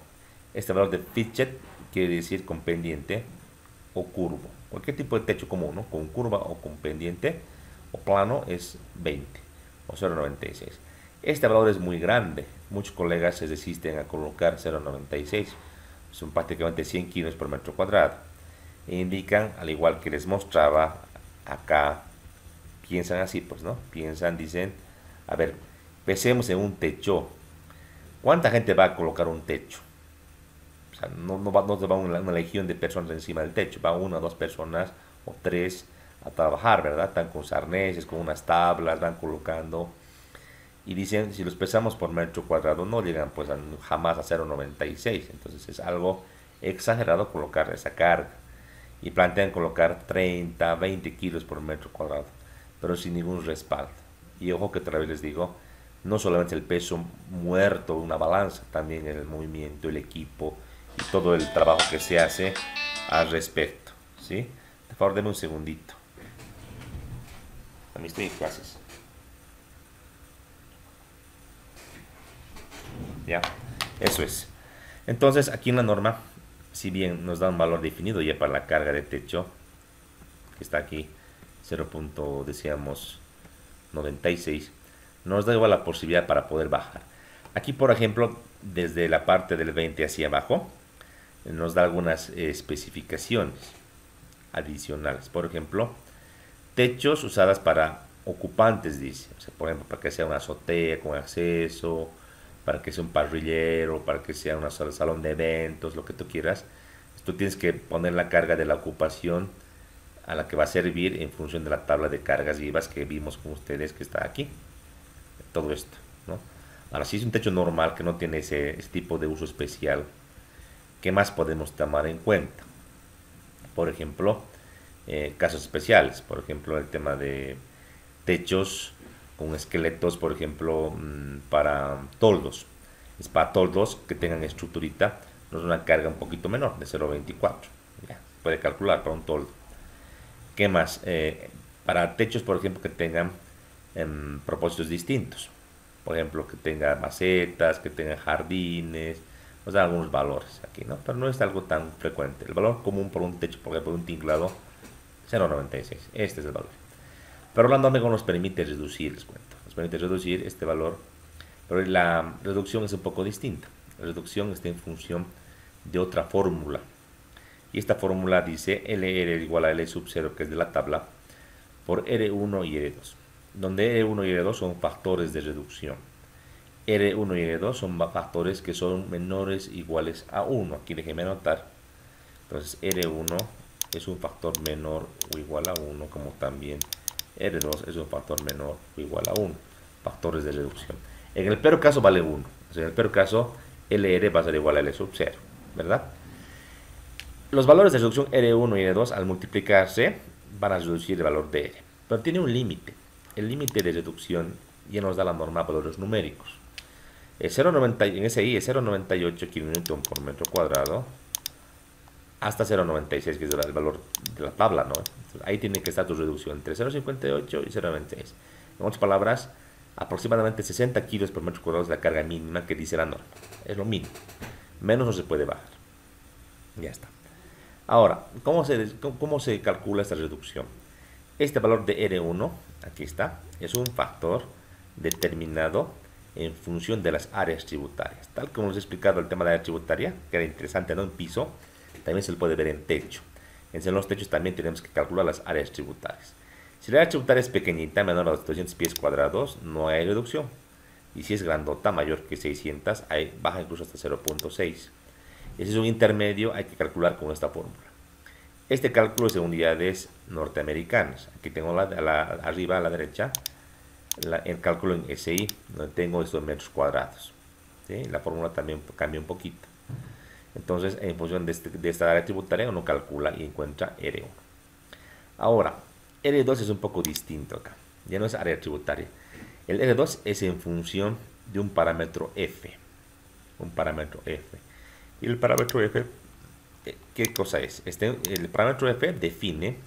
Este valor de Fichet quiere decir con pendiente o curvo. Cualquier tipo de techo común, ¿no?, con curva o con pendiente o plano es 20 o 0.96. Este valor es muy grande. Muchos colegas se resisten a colocar 0.96. Son prácticamente 100 kilos por metro cuadrado. E indican, al igual que les mostraba acá, piensan así, pues, ¿no? Piensan, dicen, a ver, pensemos en un techo. ¿Cuánta gente va a colocar un techo? O sea, no se va una legión de personas encima del techo, va una o dos personas o tres a trabajar, ¿verdad? Están con sus arneses, con unas tablas, van colocando. Y dicen, si los pesamos por metro cuadrado, no llegan pues jamás a 0.96. Entonces es algo exagerado colocar esa carga. Y plantean colocar 30, 20 kilos por metro cuadrado, pero sin ningún respaldo. Y ojo que otra vez les digo, no solamente el peso muerto, una balanza, también el movimiento, el equipo y todo el trabajo que se hace al respecto, ¿sí? Por favor, denme un segundito. A mí estoy en clases. Ya, eso es. Entonces, aquí en la norma, si bien nos da un valor definido ya para la carga de techo, que está aquí, 0.96, nos da igual la posibilidad para poder bajar. Aquí, por ejemplo, desde la parte del 20 hacia abajo, nos da algunas especificaciones adicionales. Por ejemplo, techos usadas para ocupantes, dice. O sea, por ejemplo, para que sea una azotea con acceso, para que sea un parrillero, para que sea un salón de eventos, lo que tú quieras. Tú tienes que poner la carga de la ocupación a la que va a servir en función de la tabla de cargas vivas que vimos con ustedes que está aquí. Todo esto, ¿no? Ahora, si es un techo normal que no tiene ese tipo de uso especial, ¿qué más podemos tomar en cuenta? Por ejemplo, casos especiales. Por ejemplo, el tema de techos con esqueletos, por ejemplo, para toldos. Es para toldos que tengan estructurita, no es una carga un poquito menor, de 0.24. Ya, puede calcular para un toldo. ¿Qué más? Para techos, por ejemplo, que tengan propósitos distintos. Por ejemplo, que tengan macetas, que tengan jardines. Nos da algunos valores aquí, ¿no? Pero no es algo tan frecuente. El valor común por un techo, por ejemplo, un tinglado, 0.96. Este es el valor. Pero la norma nos permite reducir, les cuento. Nos permite reducir este valor, pero la reducción es un poco distinta. La reducción está en función de otra fórmula. Y esta fórmula dice LR igual a L sub 0, que es de la tabla, por R1 y R2. Donde R1 y R2 son factores de reducción. R1 y R2 son factores que son menores o iguales a 1. Aquí déjenme anotar. Entonces R1 es un factor menor o igual a 1, como también R2 es un factor menor o igual a 1. Factores de reducción. En el peor caso vale 1. O sea, en el peor caso LR va a ser igual a L sub 0, ¿verdad? Los valores de reducción R1 y R2 al multiplicarse van a reducir el valor de R. Pero tiene un límite. El límite de reducción ya nos da la norma valores numéricos. En SI es 0.98 kN por metro cuadrado hasta 0.96, que es el valor de la tabla, ¿no? Entonces, ahí tiene que estar tu reducción entre 0.58 y 0.96. En otras palabras, aproximadamente 60 kilos por metro cuadrado es la carga mínima que dice la norma. Es lo mínimo. Menos no se puede bajar. Ya está. Ahora, ¿cómo se calcula esta reducción? Este valor de R1, aquí está, es un factor determinado en función de las áreas tributarias. Tal como les he explicado el tema de la área tributaria, que era interesante, ¿no? En piso, también se lo puede ver en techo. En los techos también tenemos que calcular las áreas tributarias. Si la área tributaria es pequeñita, menor a los 200 pies cuadrados, no hay reducción. Y si es grandota, mayor que 600, ahí baja incluso hasta 0.6. Y si es un intermedio, hay que calcular con esta fórmula. Este cálculo es de unidades norteamericanas. Aquí tengo arriba a la derecha el cálculo en SI, donde tengo estos metros cuadrados. ¿Sí? La fórmula también cambia un poquito. Entonces, en función de esta área tributaria, uno calcula y encuentra R1. Ahora, R2 es un poco distinto acá. Ya no es área tributaria. El R2 es en función de un parámetro F. Un parámetro F. Y el parámetro F, ¿qué cosa es? El parámetro F define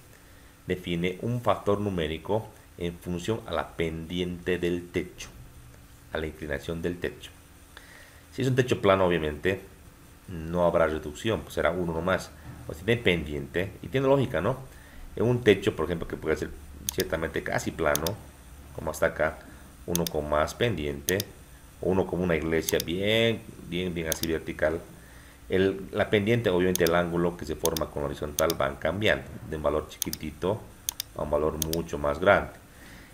un factor numérico en función a la pendiente del techo, a la inclinación del techo. Si es un techo plano, obviamente, no habrá reducción, pues será uno nomás. O si tiene pendiente, y tiene lógica, ¿no? En un techo, por ejemplo, que puede ser ciertamente casi plano, como hasta acá, uno con más pendiente, o uno como una iglesia bien así vertical. La pendiente, obviamente el ángulo que se forma con la horizontal van cambiando, de un valor chiquitito a un valor mucho más grande.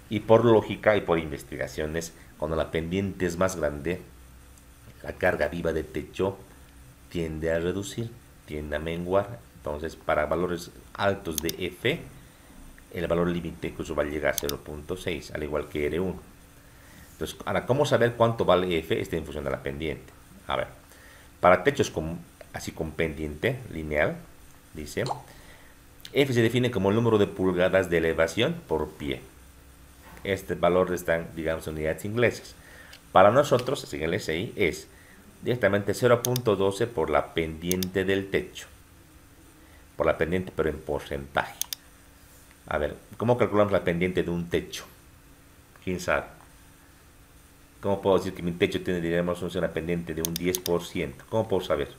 Y por lógica y por investigaciones, cuando la pendiente es más grande, la carga viva de techo tiende a reducir, tiende a menguar. Entonces, para valores altos de F, el valor límite incluso va a llegar a 0.6, al igual que R1. Entonces, ahora, ¿cómo saber cuánto vale F? Está en función de la pendiente. A ver, para techos así con pendiente lineal, dice, F se define como el número de pulgadas de elevación por pie. Este valor está, digamos, en unidades inglesas. Para nosotros, así en el SI, es directamente 0.12 por la pendiente del techo. Por la pendiente, pero en porcentaje. A ver, ¿cómo calculamos la pendiente de un techo? ¿Quién sabe? ¿Cómo puedo decir que mi techo tiene, digamos, una pendiente de un 10%? ¿Cómo puedo saber?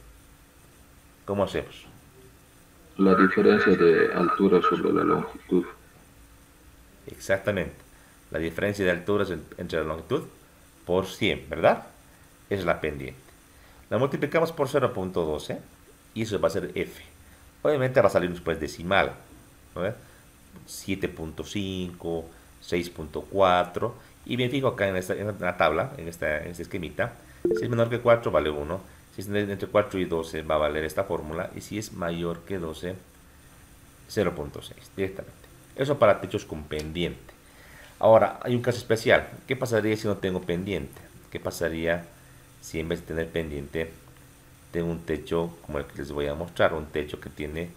¿Cómo hacemos? La diferencia de altura sobre la longitud. Exactamente. La diferencia de alturas entre la longitud por 100, ¿verdad? Es la pendiente. La multiplicamos por 0.12 y eso va a ser F. Obviamente va a salir después decimal, ¿no? 7.5, 6.4. Y bien fijo acá en la tabla, en este esquemita, si es menor que 4 vale 1, si es entre 4 y 12 va a valer esta fórmula, y si es mayor que 12, 0.6 directamente. Eso para techos con pendiente. Ahora, hay un caso especial. ¿Qué pasaría si no tengo pendiente? ¿Qué pasaría si en vez de tener pendiente tengo un techo como el que les voy a mostrar? Un techo que tiene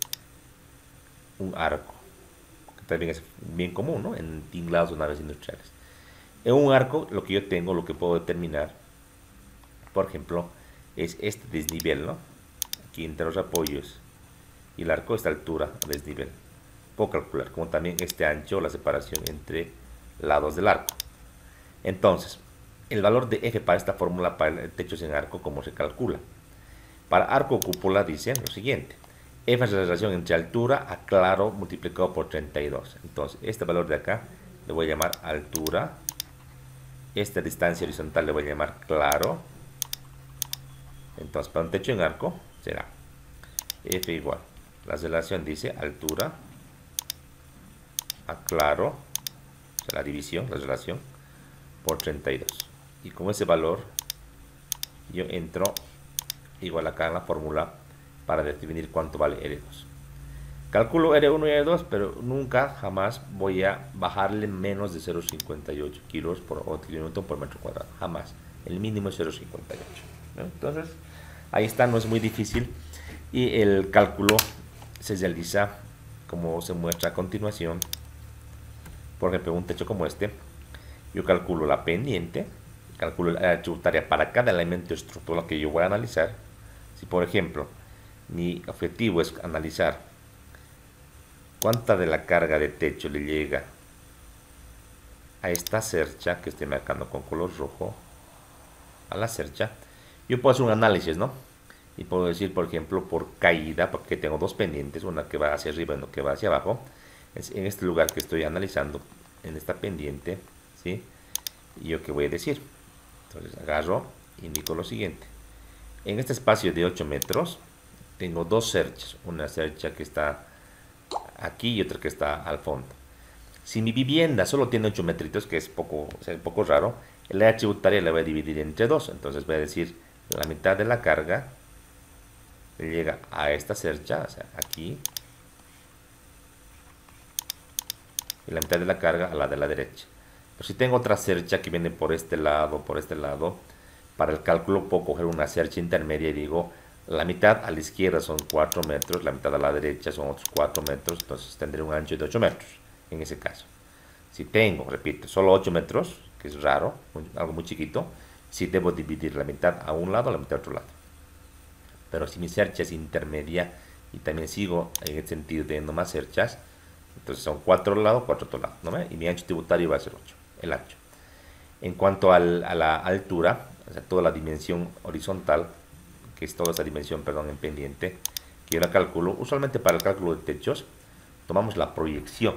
un arco, que también es bien común, ¿no? En tinglados de naves industriales. En un arco, lo que yo tengo, lo que puedo determinar, por ejemplo, es este desnivel, ¿no? Aquí entre los apoyos y el arco, esta altura, desnivel. Puedo calcular, como también este ancho, la separación entre lados del arco. Entonces, el valor de F para esta fórmula para el techo sin arco, ¿cómo se calcula? Para arco cúpula dicen lo siguiente: F es la relación entre altura a claro multiplicado por 32. Entonces, este valor de acá le voy a llamar altura. Esta distancia horizontal le voy a llamar claro. Entonces, para un techo en arco será F igual. La relación dice altura a claro, o sea, la división, la relación, por 32. Y con ese valor yo entro igual acá en la fórmula para definir cuánto vale R2. Calculo R1 y R2, pero nunca, jamás voy a bajarle menos de 0.58 kilos o kilonewton por metro cuadrado. Jamás. El mínimo es 0.58. ¿No? Entonces, ahí está, no es muy difícil. Y el cálculo se realiza como se muestra a continuación. Por ejemplo, un techo como este, yo calculo la pendiente, calculo la área tributaria para cada elemento estructural que yo voy a analizar. Si, por ejemplo, mi objetivo es analizar cuánta de la carga de techo le llega a esta cercha que estoy marcando con color rojo, a la cercha, yo puedo hacer un análisis, ¿no? Y puedo decir, por ejemplo, por caída, porque tengo dos pendientes, una que va hacia arriba y una que va hacia abajo. En este lugar que estoy analizando, en esta pendiente, ¿sí? Y yo qué voy a decir. Entonces agarro, indico lo siguiente: en este espacio de 8 metros tengo dos cerchas, una cercha que está aquí y otra que está al fondo. Si mi vivienda solo tiene 8 metritos, que es poco, o sea, un poco raro, El área tributaria la voy a dividir entre 2, entonces voy a decir la mitad de la carga llega a esta cercha, o sea, aquí, y la mitad de la carga a la de la derecha. Pero si tengo otra cercha que viene por este lado, para el cálculo puedo coger una cercha intermedia y digo, la mitad a la izquierda son 4 metros, la mitad a la derecha son otros 4 metros, entonces tendré un ancho de 8 metros, en ese caso. Si tengo, repito, solo 8 metros, que es raro, algo muy chiquito, sí debo dividir la mitad a un lado, la mitad a otro lado. Pero si mi cercha es intermedia y también sigo en el sentido de no más cerchas, entonces son 4 al lado, 4 a otro lado, ¿no? Y mi ancho tributario va a ser 8, el ancho. En cuanto a la altura, o sea, toda la dimensión horizontal, que es toda esa dimensión, perdón, en pendiente, que yo la calculo, usualmente para el cálculo de techos, tomamos la proyección,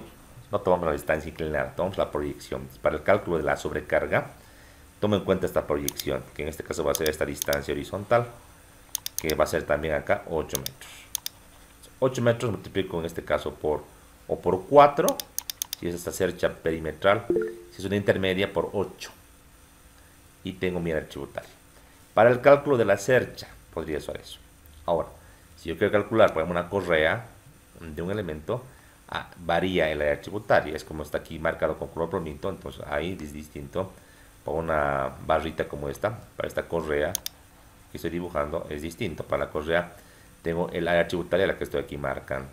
no tomamos la distancia inclinada, tomamos la proyección. Para el cálculo de la sobrecarga, tomo en cuenta esta proyección, que en este caso va a ser esta distancia horizontal, que va a ser también acá 8 metros. 8 metros multiplico en este caso por 4, si es esta cercha perimetral, si es una intermedia por 8. Y tengo mi área tributaria. Para el cálculo de la cercha, podría usar eso. Ahora, si yo quiero calcular, por ejemplo, una correa de un elemento, varía el área tributaria. Es como está aquí marcado con color plomito, entonces ahí es distinto. Para una barrita como esta, para esta correa que estoy dibujando, es distinto. Para la correa tengo el área tributaria, la que estoy aquí marcando,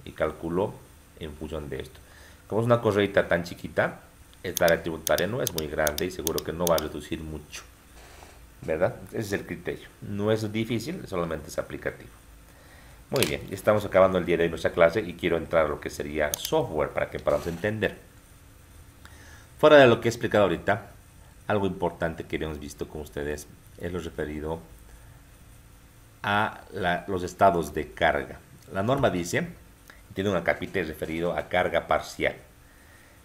y calculo en función de esto. Como es una correita tan chiquita, esta área tributaria no es muy grande y seguro que no va a reducir mucho, ¿verdad? Ese es el criterio. No es difícil, solamente es aplicativo. Muy bien, estamos acabando el día de hoy nuestra clase y quiero entrar a lo que sería software para que podamos entender. Fuera de lo que he explicado ahorita, algo importante que hemos visto con ustedes es lo referido a los estados de carga. La norma dice, tiene una capita referido a carga parcial.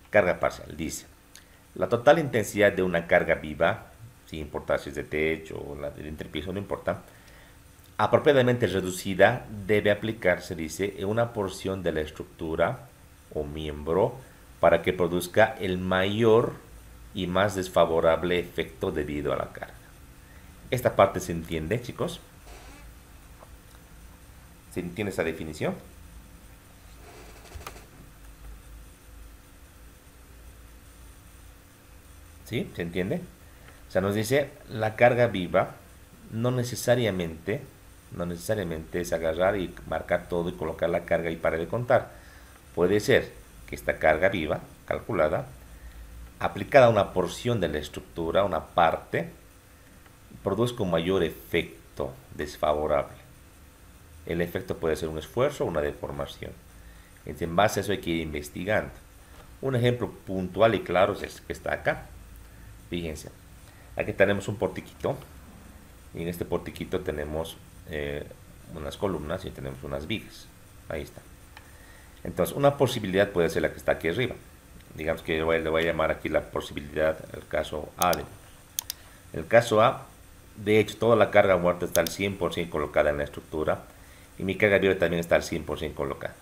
Carga parcial dice, la total intensidad de una carga viva, sin importar si es de techo o la del entrepiso, no importa, apropiadamente reducida debe aplicarse, dice, en una porción de la estructura o miembro para que produzca el mayor y más desfavorable efecto debido a la carga. Esta parte se entiende, chicos. ¿Se entiende esa definición? ¿Sí? ¿Se entiende? O sea, nos dice, la carga viva no necesariamente es agarrar y marcar todo y colocar la carga y parar de contar. Puede ser que esta carga viva, calculada, aplicada a una porción de la estructura, una parte, produzca un mayor efecto desfavorable. El efecto puede ser un esfuerzo o una deformación. Entonces, en base a eso hay que ir investigando. Un ejemplo puntual y claro es este que está acá. Fíjense, aquí tenemos un portiquito y en este portiquito tenemos unas columnas y tenemos unas vigas. Ahí está. Entonces, una posibilidad puede ser la que está aquí arriba. Digamos que le voy a llamar aquí la posibilidad, el caso A. El caso A, de hecho, toda la carga muerta está al 100% colocada en la estructura y mi carga viva también está al 100% colocada.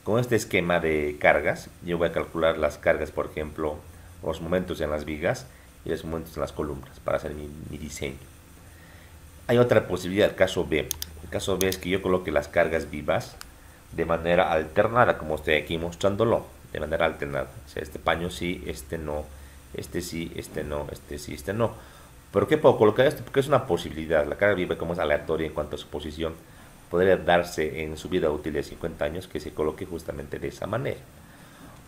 Con este esquema de cargas, yo voy a calcular las cargas, por ejemplo, los momentos en las vigas y los momentos en las columnas para hacer mi diseño. Hay otra posibilidad, el caso B. El caso B es que yo coloque las cargas vivas de manera alternada, como estoy aquí mostrándolo, de manera alternada. O sea, este paño sí, este no, este sí, este no, este sí, este no. ¿Pero qué puedo colocar esto? Porque es una posibilidad. La carga viva, como es aleatoria en cuanto a su posición, podría darse en su vida útil de 50 años que se coloque justamente de esa manera.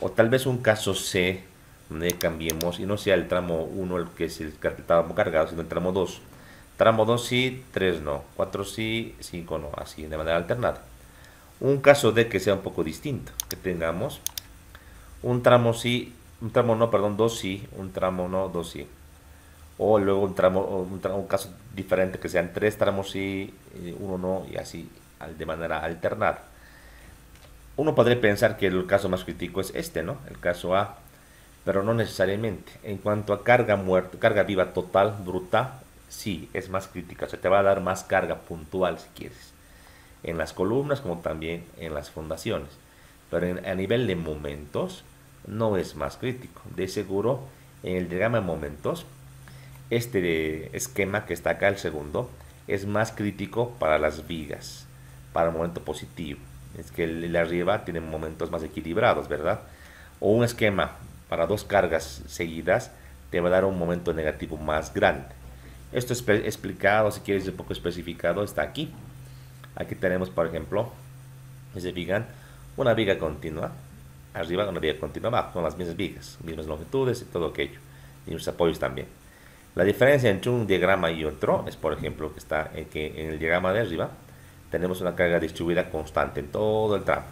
O tal vez un caso C, donde cambiemos y no sea el tramo 1 el que es el tramo cargado, sino el tramo 2. Tramo 2 sí, 3 no, 4 sí, 5 no, así de manera alternada. Un caso D que sea un poco distinto, que tengamos un tramo sí, un tramo no, perdón, 2 sí, un tramo no, 2 sí. O luego un caso diferente que sean 3 tramos sí, 1 no, y así de manera alternada. Uno podría pensar que el caso más crítico es este, ¿no? El caso A, pero no necesariamente. En cuanto a carga muerta, carga viva total, bruta, sí, es más crítica. O sea, te va a dar más carga puntual si quieres. En las columnas como también en las fundaciones. Pero a nivel de momentos no es más crítico. De seguro, en el diagrama de momentos, Este esquema que está acá, el segundo, es más crítico para las vigas, para el momento positivo. Es que el de arriba tiene momentos más equilibrados, ¿verdad? O un esquema para dos cargas seguidas te va a dar un momento negativo más grande. Esto es explicado, si quieres un poco especificado, está aquí. Aquí tenemos, por ejemplo, se fijan, una viga continua, arriba una viga continua, abajo, con las mismas vigas, mismas longitudes y todo aquello, y los apoyos también. La diferencia entre un diagrama y otro es, por ejemplo, que en el diagrama de arriba tenemos una carga distribuida constante en todo el tramo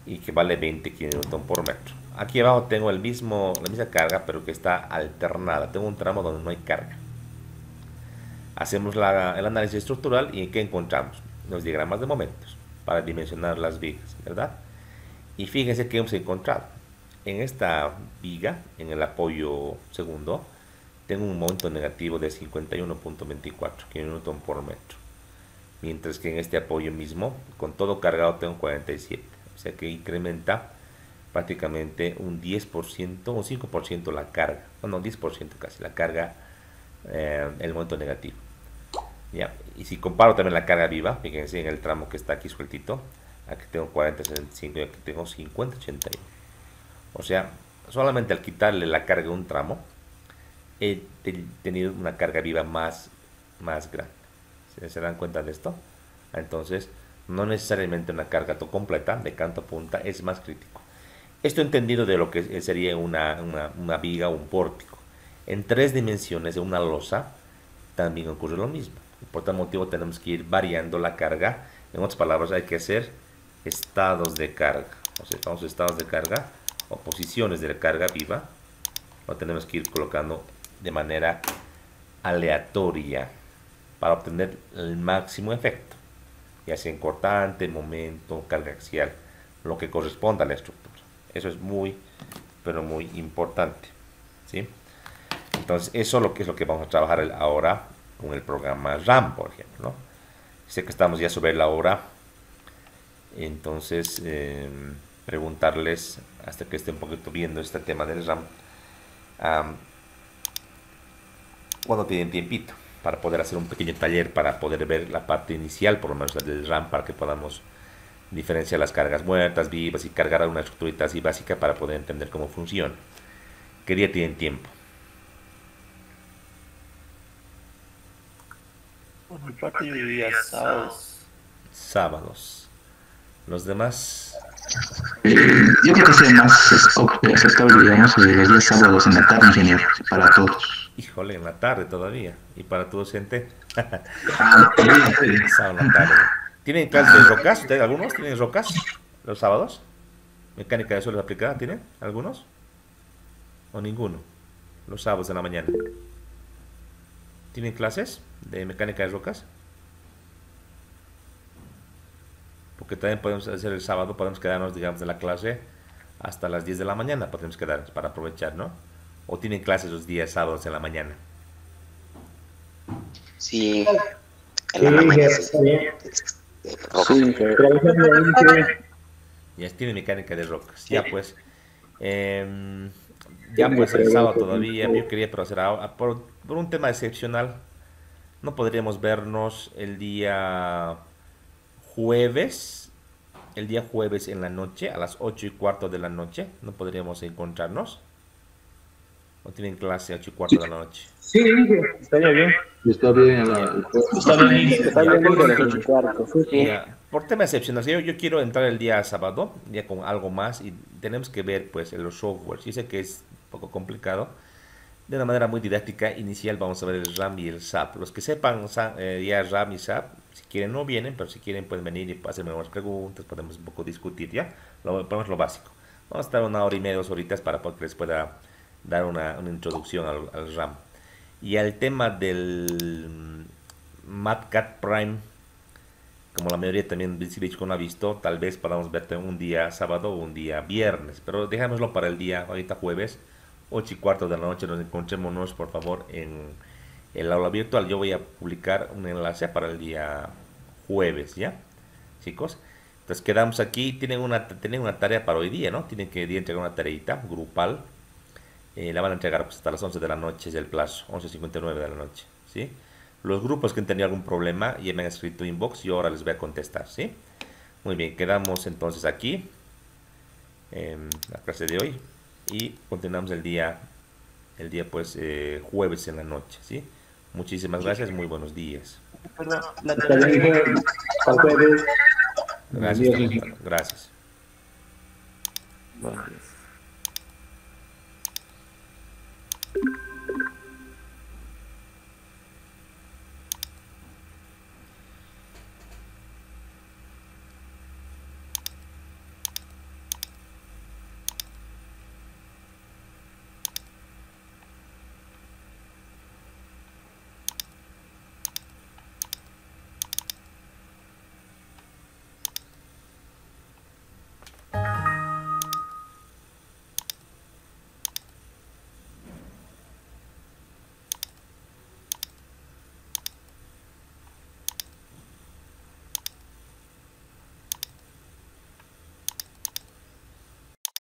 y que vale 20 kN por metro. Aquí abajo tengo la misma carga, pero que está alternada. Tengo un tramo donde no hay carga. Hacemos el análisis estructural y ¿en qué encontramos? Los diagramas de momentos para dimensionar las vigas, ¿verdad? Y fíjense que hemos encontrado. En esta viga, en el apoyo segundo, tengo un momento negativo de 51.24 kN por metro. Mientras que en este apoyo mismo, con todo cargado, tengo 47. O sea que incrementa prácticamente un 10%, un 5% la carga. No, 10% casi, la carga, el momento negativo. ¿Ya? Y si comparo también la carga viva, fíjense en el tramo que está aquí sueltito, aquí tengo 40.75 y aquí tengo 50.81. O sea, solamente al quitarle la carga a un tramo, he tenido una carga viva más grande. ¿Se dan cuenta de esto? Entonces, no necesariamente una carga completa de canto a punta es más crítico. Esto entendido de lo que sería una viga o un pórtico. En 3 dimensiones de una losa también ocurre lo mismo. Por tal motivo tenemos que ir variando la carga. En otras palabras, hay que hacer estados de carga. O sea, estamos estados de carga o posiciones de la carga viva. Lo tenemos que ir colocando de manera aleatoria para obtener el máximo efecto, ya sea en cortante, momento, carga axial, lo que corresponda a la estructura. Eso es muy, pero muy importante, ¿sí? Entonces, eso es lo que vamos a trabajar ahora con el programa RAM, por ejemplo, ¿no? Sé que estamos ya sobre la hora, entonces preguntarles, hasta que esté un poquito viendo este tema del RAM, cuando tienen tiempito para poder hacer un pequeño taller, para poder ver la parte inicial, por lo menos la del RAM, para que podamos diferenciar las cargas muertas, vivas y cargar una estructurita así básica para poder entender cómo funciona. ¿Qué día tienen tiempo? Por mi parte yo diría sábados. Sábados. ¿Los demás? Yo creo que sea más aceptable, digamos, los días sábados en la tarde, ingeniero, para todos. Híjole, en la tarde todavía. ¿Y para tu docente? Sábado en la tarde. ¿Tienen clases de rocas? ¿Ustedes algunos tienen rocas los sábados? ¿Mecánica de suelos aplicada tienen algunos? ¿O ninguno? Los sábados en la mañana. ¿Tienen clases de mecánica de rocas? Porque también podemos hacer el sábado, podemos quedarnos, digamos, de la clase hasta las 10 de la mañana, podemos quedarnos para aprovechar, ¿no? ¿O tienen clases los días sábados en la mañana? Sí, en la mañana sí. Ya tiene mecánica de rocas. Ya pues. Ya pues el sábado todavía. Yo quería proceder ahora. Por un tema excepcional. No podríamos vernos el día jueves. El día jueves en la noche. A las 8:15 de la noche. No podríamos encontrarnos. ¿O tienen clase a 8:15 de la noche? Sí, estaría bien. Está bien. Por tema excepcional, yo quiero entrar el día sábado, ya con algo más, y tenemos que ver pues los softwares. Yo sé que es un poco complicado. De una manera muy didáctica inicial vamos a ver el RAM y el SAP. Los que sepan ya RAM y SAP, si quieren no vienen, pero si quieren pueden venir y hacerme unas preguntas, podemos un poco discutir ya. Ponemos lo básico. Vamos a estar 1 hora y media, 2 horitas para que les pueda dar una introducción al RAM. Y al tema del MatCat Prime, como la mayoría también de no ha visto, tal vez podamos verte un día sábado o un día viernes, pero dejémoslo para el día, ahorita jueves, 8:15 de la noche, nos encontrémonos por favor en el aula virtual. Yo voy a publicar un enlace para el día jueves, ¿ya? Chicos, entonces quedamos aquí, tienen una tarea para hoy día, ¿no? Tienen que entregar una tareita grupal. La van a entregar pues, hasta las 11 de la noche, es el plazo, 11:59 de la noche, ¿sí? Los grupos que han tenido algún problema ya me han escrito inbox y ahora les voy a contestar, ¿sí? Muy bien, quedamos entonces aquí en la clase de hoy y continuamos el día pues jueves en la noche, ¿sí? Muchísimas gracias, muy buenos días. Perdón, Gracias. Adiós. Gracias. Buenos días.